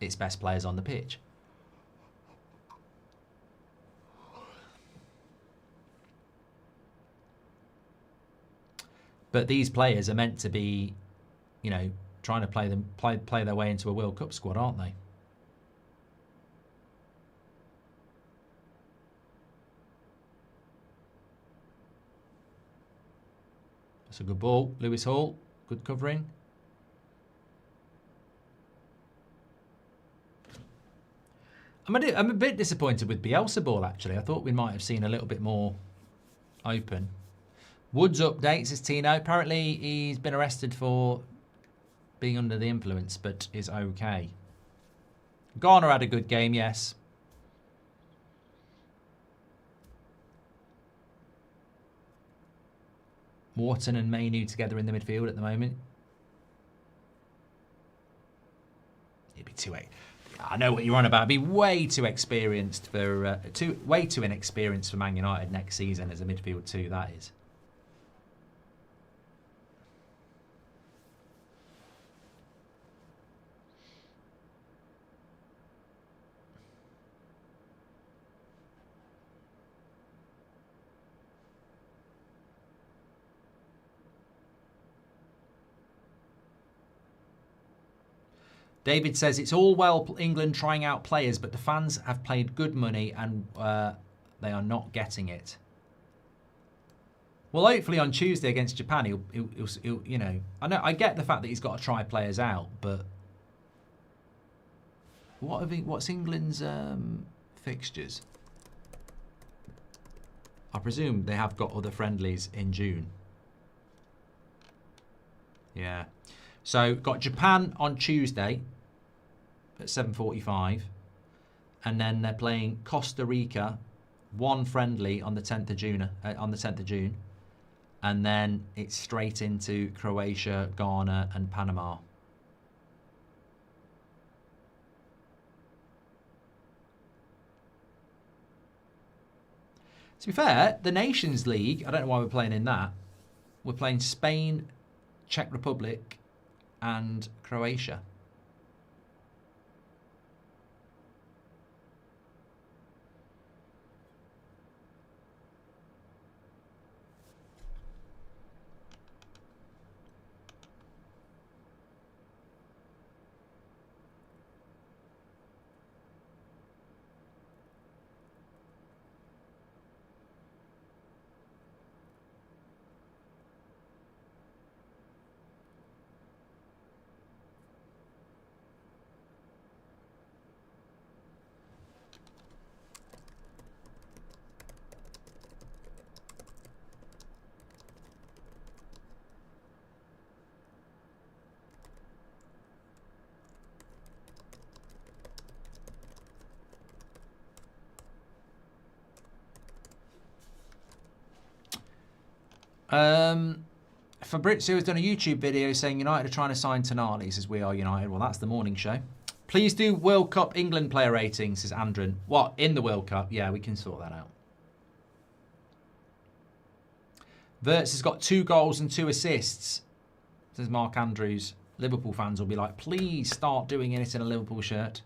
its best players on the pitch. But these players are meant to be, you know, trying to play their way into a World Cup squad, aren't they? That's a good ball. Lewis Hall, good covering. I'm a bit disappointed with Bielsa ball, actually. I thought we might have seen a little bit more open. Woods updates, says Tino. Apparently he's been arrested for being under the influence, but is okay. Garner had a good game, yes. Wharton and Mainu together in the midfield at the moment. It'd be too... I know what you're on about. It'd be way too experienced for... way too inexperienced for Man United next season as a midfield two, that is. David says, it's all well England trying out players, but the fans have paid good money and they are not getting it. Well, hopefully on Tuesday against Japan, he'll you know, I get the fact that he's got to try players out, but what's England's fixtures? I presume they have got other friendlies in June. Yeah. So, got Japan on Tuesday at 7:45, and then they're playing Costa Rica, one friendly on the 10th of June. And then it's straight into Croatia, Ghana, and Panama. To be fair, the Nations League, I don't know why we're playing in that. We're playing Spain, Czech Republic, and Croatia. Fabrizio has done a YouTube video saying United are trying to sign Tonali. He says we are United. Well, that's the morning show. Please do World Cup England player ratings, says Andren. What, in the World Cup? Yeah, we can sort that out. Wirtz has got 2 goals and 2 assists, says Mark Andrews. Liverpool fans will be like, please start doing it in a Liverpool shirt.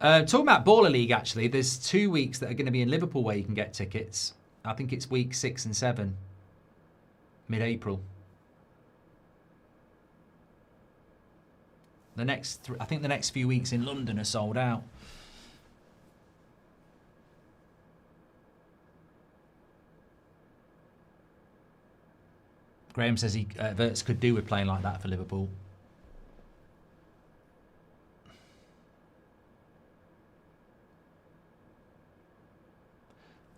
Talking about Baller League, actually, there's 2 weeks that are going to be in Liverpool where you can get tickets. I think it's week 6 and 7, mid-April. I think the next few weeks in London are sold out. Graham says Wirtz could do with playing like that for Liverpool.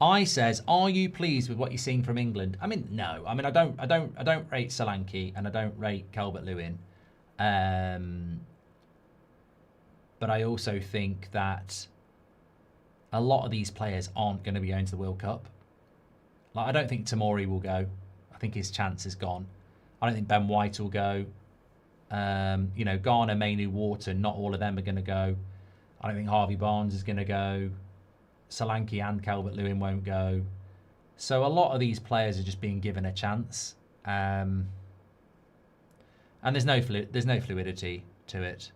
I says, are you pleased with what you're seeing from England? I mean, no. I mean, I don't rate Solanke and I don't rate Calvert-Lewin. But I also think that a lot of these players aren't going to be going to the World Cup. Like, I don't think Tomori will go. I think his chance is gone. I don't think Ben White will go. You know, Garner, Mainu, Wharton, not all of them are going to go. I don't think Harvey Barnes is going to go. Solanke and Calvert-Lewin won't go. So a lot of these players are just being given a chance. And there's no fluidity to it.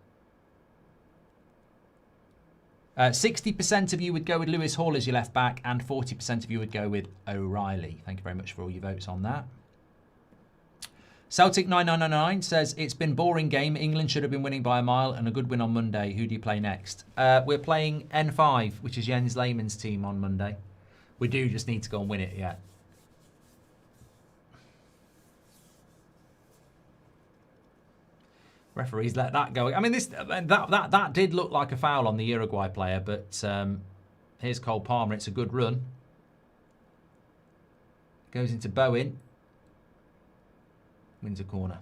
60% of you would go with Lewis Hall as your left back, and 40% of you would go with O'Reilly. Thank you very much for all your votes on that. Celtic 9999 says, it's been boring game. England should have been winning by a mile and a good win on Monday. Who do you play next? We're playing N5, which is Jens Lehmann's team on Monday. We do just need to go and win it, yeah. Referees let that go. I mean, that did look like a foul on the Uruguay player, but here's Cole Palmer. It's a good run. Goes into Bowen. Wins a corner.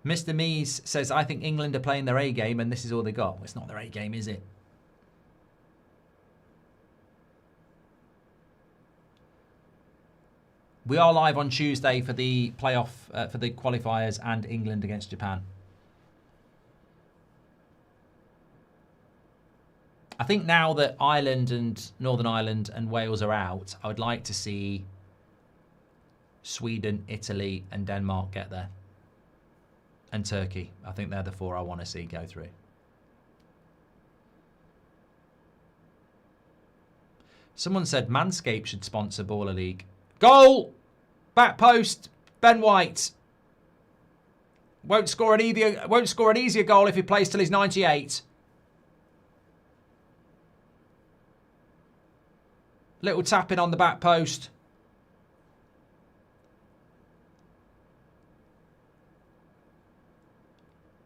Mr. Mees says, I think England are playing their A game and this is all they got. Well, it's not their A game, is it? We are live on Tuesday for the playoff, for the qualifiers and England against Japan. I think now that Ireland and Northern Ireland and Wales are out, I would like to see Sweden, Italy and Denmark get there. And Turkey. I think they're the 4 I want to see go through. Someone said Manscaped should sponsor Baller League. Goal! Back post. Ben White. Won't score an easier goal if he plays till he's 98. Little tapping on the back post.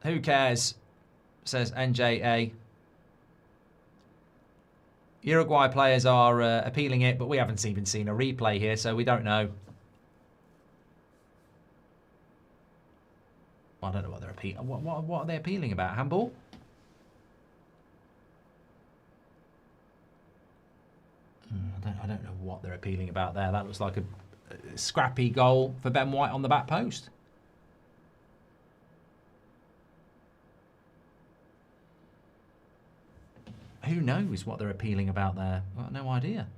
Who cares? Says NJA. Uruguay players are appealing it, but we haven't even seen a replay here, so we don't know. I don't know what they're appealing. What are they appealing about? Handball? I don't know what they're appealing about there. That looks like a scrappy goal for Ben White on the back post. Who knows what they're appealing about there? I've got no idea.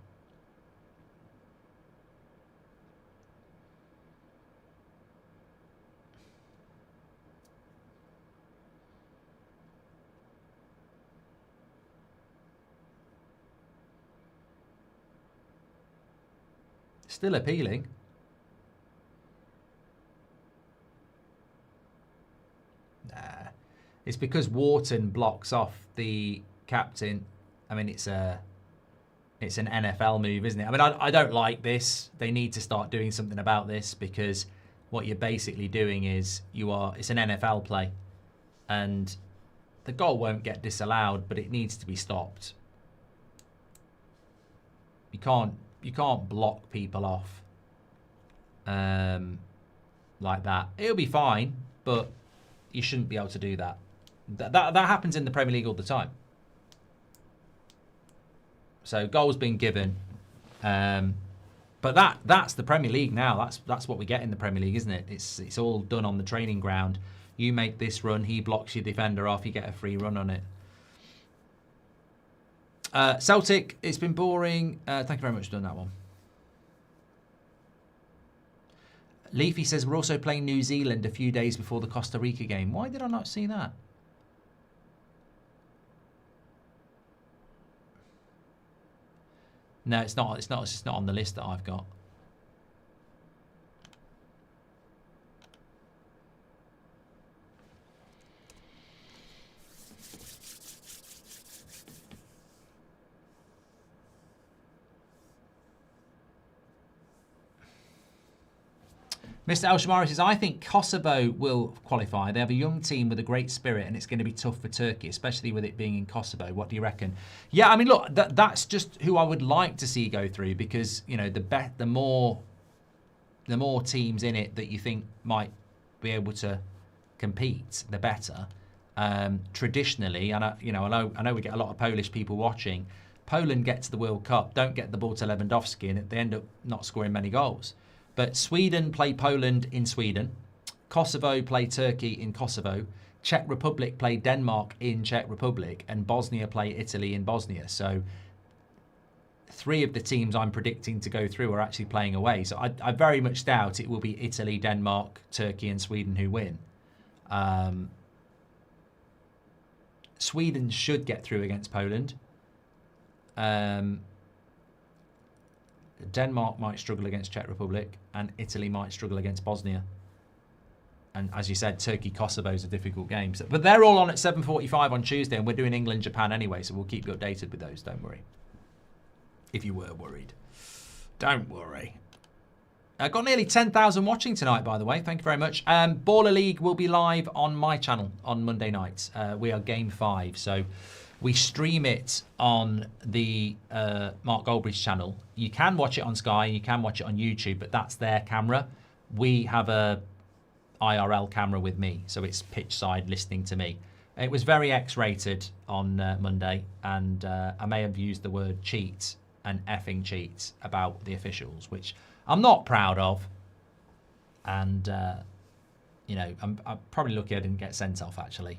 Still appealing. Nah. It's because Wharton blocks off the captain. I mean, it's an NFL move, isn't it? I mean, I don't like this. They need to start doing something about this because what you're basically doing is it's an NFL play, and the goal won't get disallowed, but it needs to be stopped. You can't block people off like that. It'll be fine, but you shouldn't be able to do that. That happens in the Premier League all the time. So goals being given, but that's the Premier League now. That's what we get in the Premier League, isn't it? It's all done on the training ground. You make this run, he blocks your defender off, you get a free run on it. Celtic, it's been boring. Thank you very much for doing that one. Leafy says we're also playing New Zealand a few days before the Costa Rica game. Why did I not see that? No, it's not. It's not on the list that I've got. Mr. El Shamari says, I think Kosovo will qualify. They have a young team with a great spirit, and it's going to be tough for Turkey, especially with it being in Kosovo. What do you reckon? Yeah, I mean, look, that's just who I would like to see go through, because, you know, the more teams in it that you think might be able to compete, the better. Traditionally, and I know we get a lot of Polish people watching. Poland get to the World Cup, don't get the ball to Lewandowski, and they end up not scoring many goals. But Sweden play Poland in Sweden. Kosovo play Turkey in Kosovo. Czech Republic play Denmark in Czech Republic. And Bosnia play Italy in Bosnia. So 3 of the teams I'm predicting to go through are actually playing away. So I very much doubt it will be Italy, Denmark, Turkey and Sweden who win. Sweden should get through against Poland. Denmark might struggle against Czech Republic, and Italy might struggle against Bosnia. And as you said, Turkey-Kosovo is a difficult game. So, but they're all on at 7:45 on Tuesday, and we're doing England-Japan anyway, so we'll keep you updated with those, don't worry. If you were worried. Don't worry. I got nearly 10,000 watching tonight, by the way. Thank you very much. Baller League will be live on my channel on Monday nights. We are Game 5, so we stream it on the Mark Goldbridge channel. You can watch it on Sky, you can watch it on YouTube, but that's their camera. We have a IRL camera with me, so it's pitch side listening to me. It was very X-rated on Monday, and I may have used the word cheat and effing cheat about the officials, which I'm not proud of. And, you know, I'm probably lucky I didn't get sent off, actually.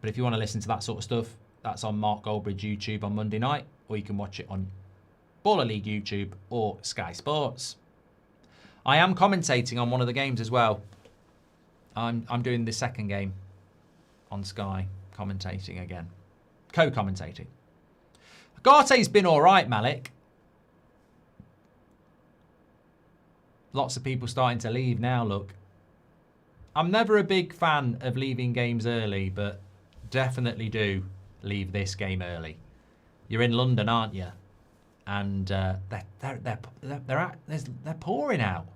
But if you want to listen to that sort of stuff, that's on Mark Goldbridge YouTube on Monday night, or you can watch it on Baller League YouTube or Sky Sports. I am commentating on one of the games as well. I'm doing the second game on Sky, commentating again. Co-commentating. Agarte's been all right, Malik. Lots of people starting to leave now, look. I'm never a big fan of leaving games early, but definitely do leave this game early. You're in London, aren't you? And they're pouring out.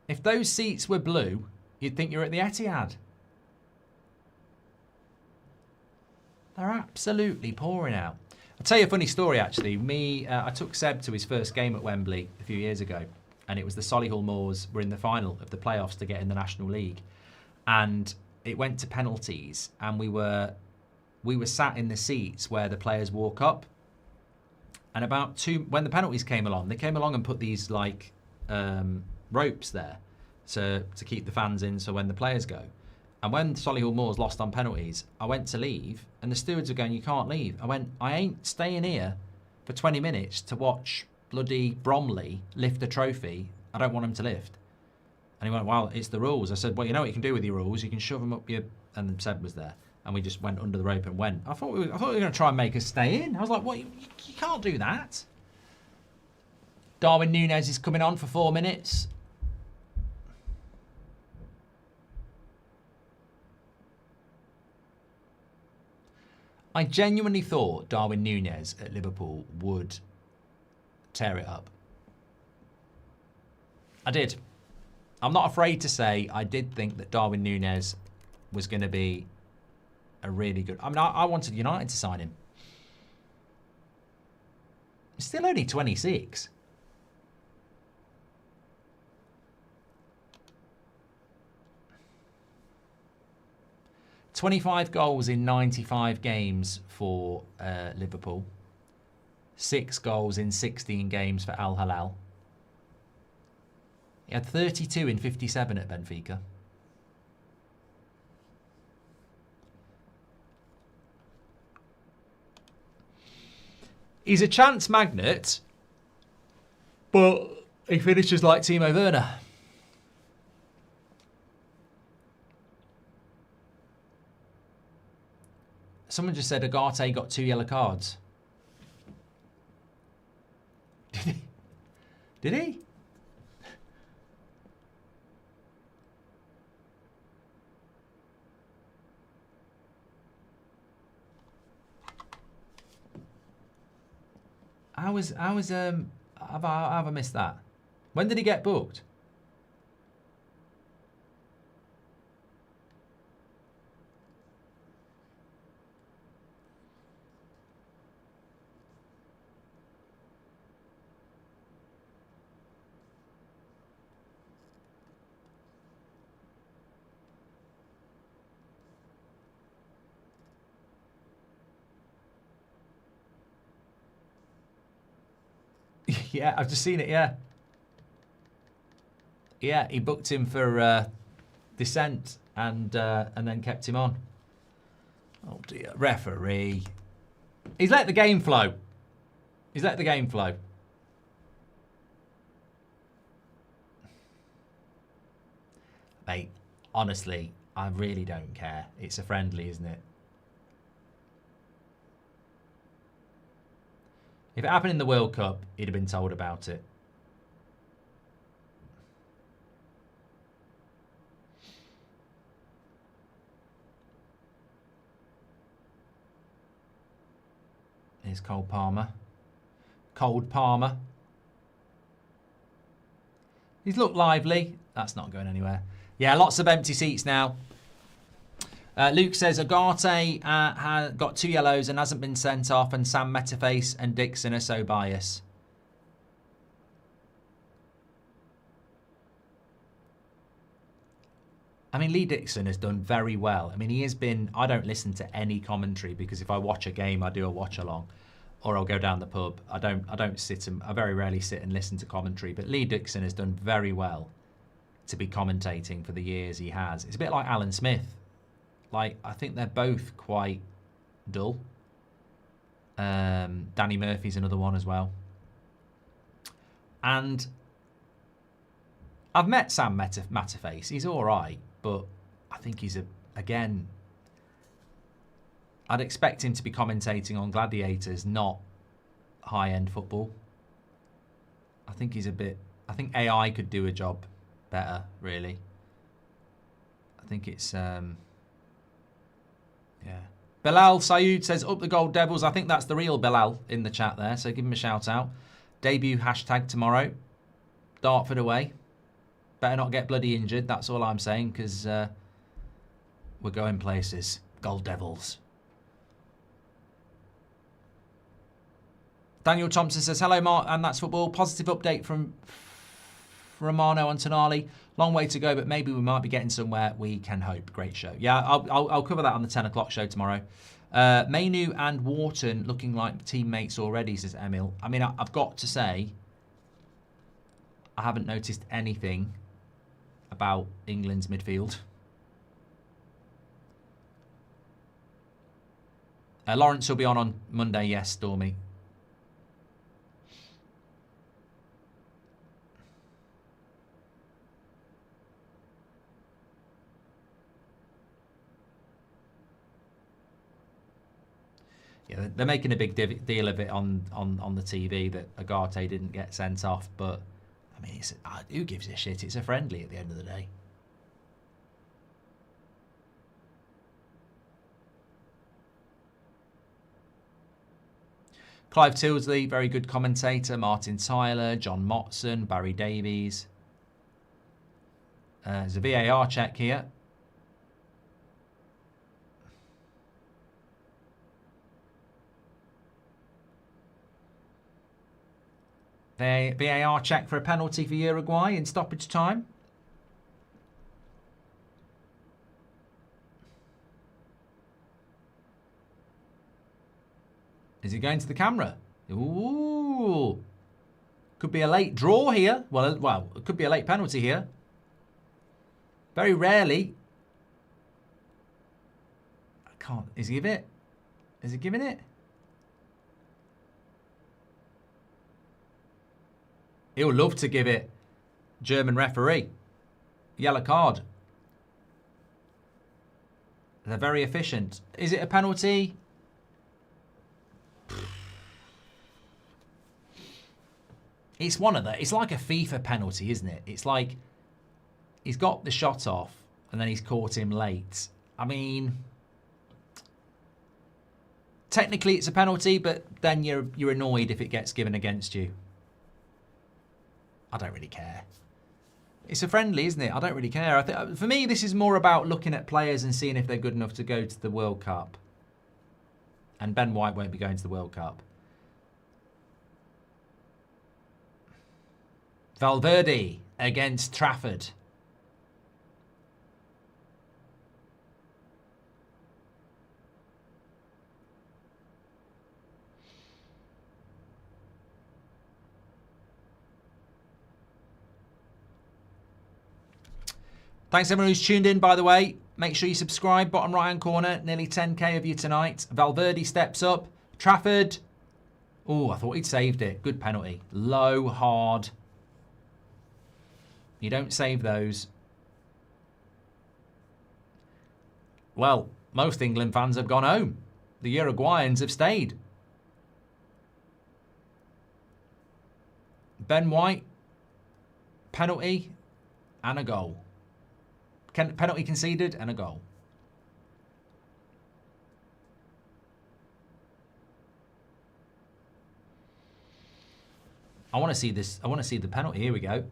If those seats were blue, you'd think you're at the Etihad. They're absolutely pouring out. I'll tell you a funny story, actually. I took Seb to his first game at Wembley a few years ago, and it was the Solihull Moors were in the final of the playoffs to get in the National League. And it went to penalties, and we were sat in the seats where the players walk up. And when the penalties came along, they came along and put these like ropes there to keep the fans in, so when the players go. And when Solihull Moors lost on penalties, I went to leave, and the stewards were going, "You can't leave." I went, "I ain't staying here for 20 minutes to watch bloody Bromley lift a trophy. I don't want them to lift." And he went, "Well, it's the rules." I said, "Well, you know what you can do with your rules? You can shove them up your..." And then Seb was there, and we just went under the rope and went. I thought we were going to try and make us stay in. I was like, "What? You can't do that." Darwin Núñez is coming on for 4 minutes. I genuinely thought Darwin Núñez at Liverpool would tear it up. I did. I'm not afraid to say I did think that Darwin Núñez was going to be a really good... I mean, I wanted United to sign him. He's still only 26. ...25 goals in 95 games for Liverpool. 6 goals in 16 games for Al Hilal. He had 32 in 57 at Benfica. He's a chance magnet, but he finishes like Timo Werner. Someone just said Ugarte got 2 yellow cards. Did he? Did he? Have I missed that? When did he get booked? Yeah, I've just seen it, yeah. Yeah, he booked him for dissent and then kept him on. Oh dear, referee. He's let the game flow. He's let the game flow. Mate, honestly, I really don't care. It's a friendly, isn't it? If it happened in the World Cup, he'd have been told about it. Here's Cole Palmer. Cold Palmer. He's looked lively. That's not going anywhere. Yeah, lots of empty seats now. Luke says Ugarte got 2 yellows and hasn't been sent off, and Sam Metaface and Dixon are so biased. I mean, Lee Dixon has done very well. I mean, he has been... I don't listen to any commentary because if I watch a game, I do a watch along, or I'll go down the pub. I very rarely sit and listen to commentary. But Lee Dixon has done very well to be commentating for the years he has. It's a bit like Alan Smith. Like, I think they're both quite dull. Danny Murphy's another one as well. And I've met Sam Metaface. He's all right, but I think he's again, I'd expect him to be commentating on Gladiators, not high-end football. I think he's a bit... I think AI could do a job better, really. I think it's... Yeah. Bilal Sayoud says, up the Gold Devils. I think that's the real Bilal in the chat there, so give him a shout out. Debut hashtag tomorrow. Dartford away. Better not get bloody injured, that's all I'm saying, because we're going places. Gold Devils. Daniel Thompson says, hello Mark, and that's football. Positive update from Romano and Tonali. Long way to go, but maybe we might be getting somewhere. We can hope. Great show. Yeah, I'll cover that on the 10 o'clock show tomorrow. Mainu and Wharton looking like teammates already, says Emil. I mean, I've got to say, I haven't noticed anything about England's midfield. Lawrence will be on Monday, yes, Stormy. Yeah, they're making a big deal of it on the TV that Ugarte didn't get sent off, but I mean, who gives a shit? It's a friendly at the end of the day. Clive Tilsley, very good commentator. Martin Tyler, John Motson, Barry Davies. There's a VAR check here. The VAR check for a penalty for Uruguay in stoppage time. Is he going to the camera? Ooh. Could be a late draw here. Well, it could be a late penalty here. Very rarely. I can't. Is he giving it? Is he giving it? He'll love to give it. German referee. Yellow card. They're very efficient. Is it a penalty? It's one of the. It's like a FIFA penalty, isn't it? It's like he's got the shot off and then he's caught him late. I mean, technically it's a penalty, but then you're annoyed if it gets given against you. I don't really care. It's a friendly, isn't it? I don't really care. I think for me, this is more about looking at players and seeing if they're good enough to go to the World Cup. And Ben White won't be going to the World Cup. Valverde against Trafford. Thanks everyone who's tuned in, by the way. Make sure you subscribe, bottom right hand corner. Nearly 10k of you tonight. Valverde steps up. Trafford. Oh, I thought he'd saved it. Good penalty. Low, hard. You don't save those. Well, most England fans have gone home. The Uruguayans have stayed. Ben White. Penalty and a goal. Penalty conceded and a goal. I want to see this. I want to see the penalty. Here we go.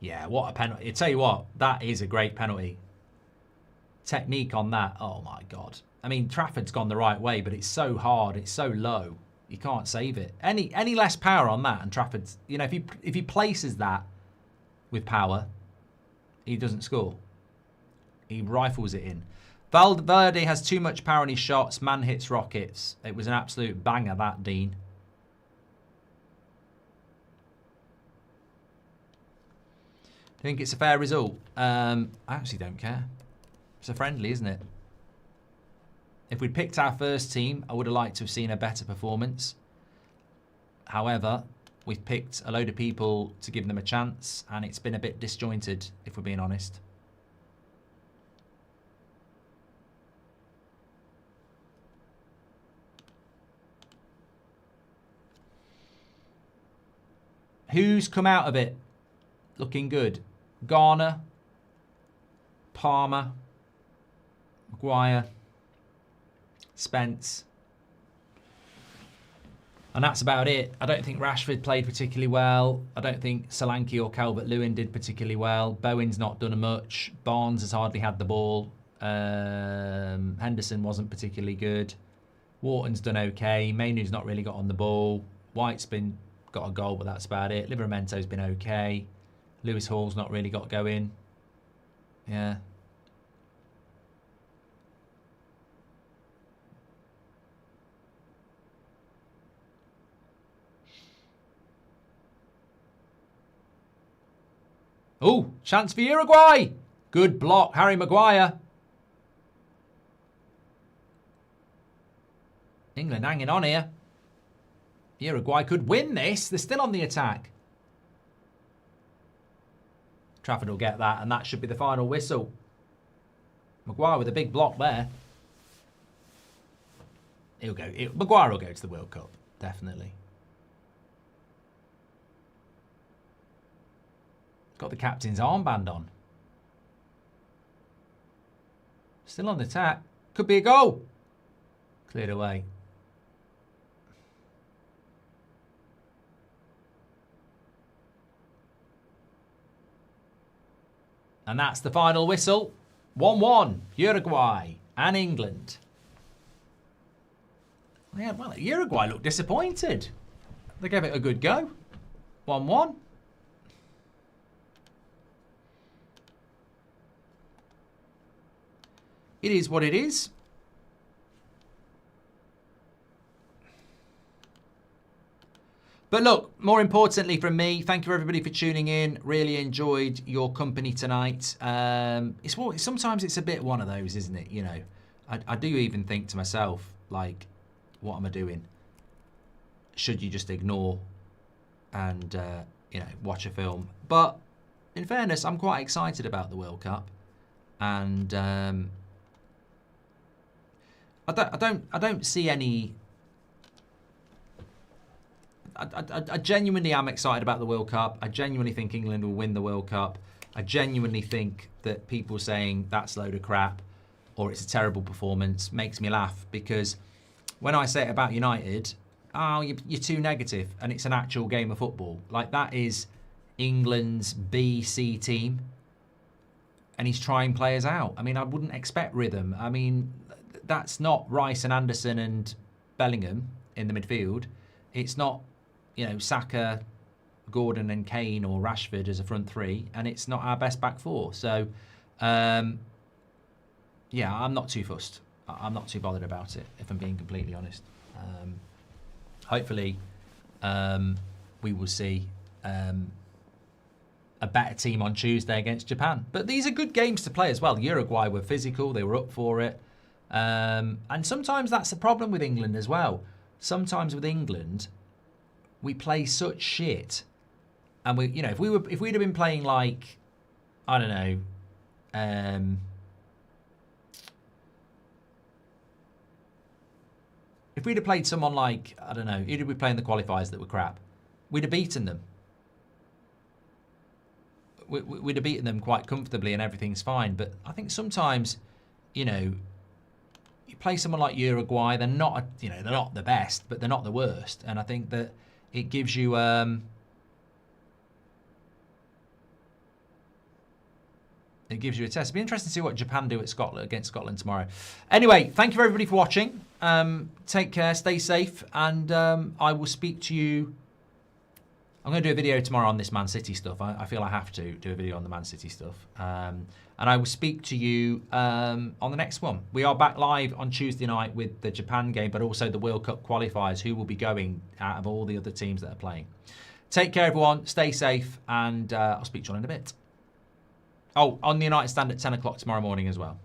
Yeah, what a penalty. I tell you what, that is a great penalty. Technique on that. Oh my God. I mean, Trafford's gone the right way, but it's so hard. It's so low. You can't save it. Any less power on that, and Trafford's, you know, if he places that with power, he doesn't score. He rifles it in. Valverde has too much power in his shots. Man hits rockets. It was an absolute banger, that, Dean. I think it's a fair result. I actually don't care. It's a friendly, isn't it? If we'd picked our first team, I would have liked to have seen a better performance. However, we've picked a load of people to give them a chance, and it's been a bit disjointed, if we're being honest. Who's come out of it looking good? Garner, Palmer, Maguire, Spence. And that's about it. I don't think Rashford played particularly well. I don't think Solanke or Calvert-Lewin did particularly well. Bowen's not done much. Barnes has hardly had the ball. Henderson wasn't particularly good. Wharton's done okay. Mainoo's not really got on the ball. White's got a goal, but that's about it. Liveramento's been okay. Lewis Hall's not really got going. Yeah. Oh, chance for Uruguay. Good block, Harry Maguire. England hanging on here. Uruguay could win this. They're still on the attack. Trafford will get that, and that should be the final whistle. Maguire with a big block there. Maguire will go to the World Cup, definitely. Got the captain's armband on. Still on the attack. Could be a goal. Cleared away. And that's the final whistle. 1-1, Uruguay and England. Yeah, well, Uruguay looked disappointed. They gave it a good go. 1-1. It is what it is. But look, more importantly from me, thank you everybody for tuning in. Really enjoyed your company tonight. Sometimes it's a bit one of those, isn't it? You know, I do even think to myself, like, what am I doing? Should you just ignore and, watch a film? But in fairness, I'm quite excited about the World Cup. And I don't see any... I genuinely am excited about the World Cup. I genuinely think England will win the World Cup. I genuinely think that people saying that's a load of crap or it's a terrible performance makes me laugh, because when I say it about United, you're too negative, and it's an actual game of football. Like, that is England's B-C team, and he's trying players out. I mean, I wouldn't expect rhythm. I mean, that's not Rice and Anderson and Bellingham in the midfield. It's not, Saka, Gordon and Kane or Rashford as a front three, and it's not our best back four. So, I'm not too fussed. I'm not too bothered about it, if I'm being completely honest. Hopefully, we will see a better team on Tuesday against Japan. But these are good games to play as well. Uruguay were physical. They were up for it. And sometimes that's the problem with England as well. Sometimes with England, we play such shit, and if we'd have been playing like, I don't know, if we'd have played someone like, I don't know, who'd we play in the qualifiers that were crap, we'd have beaten them. We'd have beaten them quite comfortably, and everything's fine. But I think sometimes, you play someone like Uruguay, they're not the best, but they're not the worst. And I think that it gives you a test. It'll be interesting to see what Japan do against Scotland tomorrow. Anyway, thank you everybody for watching. Take care, stay safe, and I will speak to you. I'm going to do a video tomorrow on this Man City stuff. I feel I have to do a video on the Man City stuff. And I will speak to you on the next one. We are back live on Tuesday night with the Japan game, but also the World Cup qualifiers, who will be going out of all the other teams that are playing. Take care, everyone. Stay safe, and I'll speak to you all in a bit. Oh, on the United Stand at 10 o'clock tomorrow morning as well.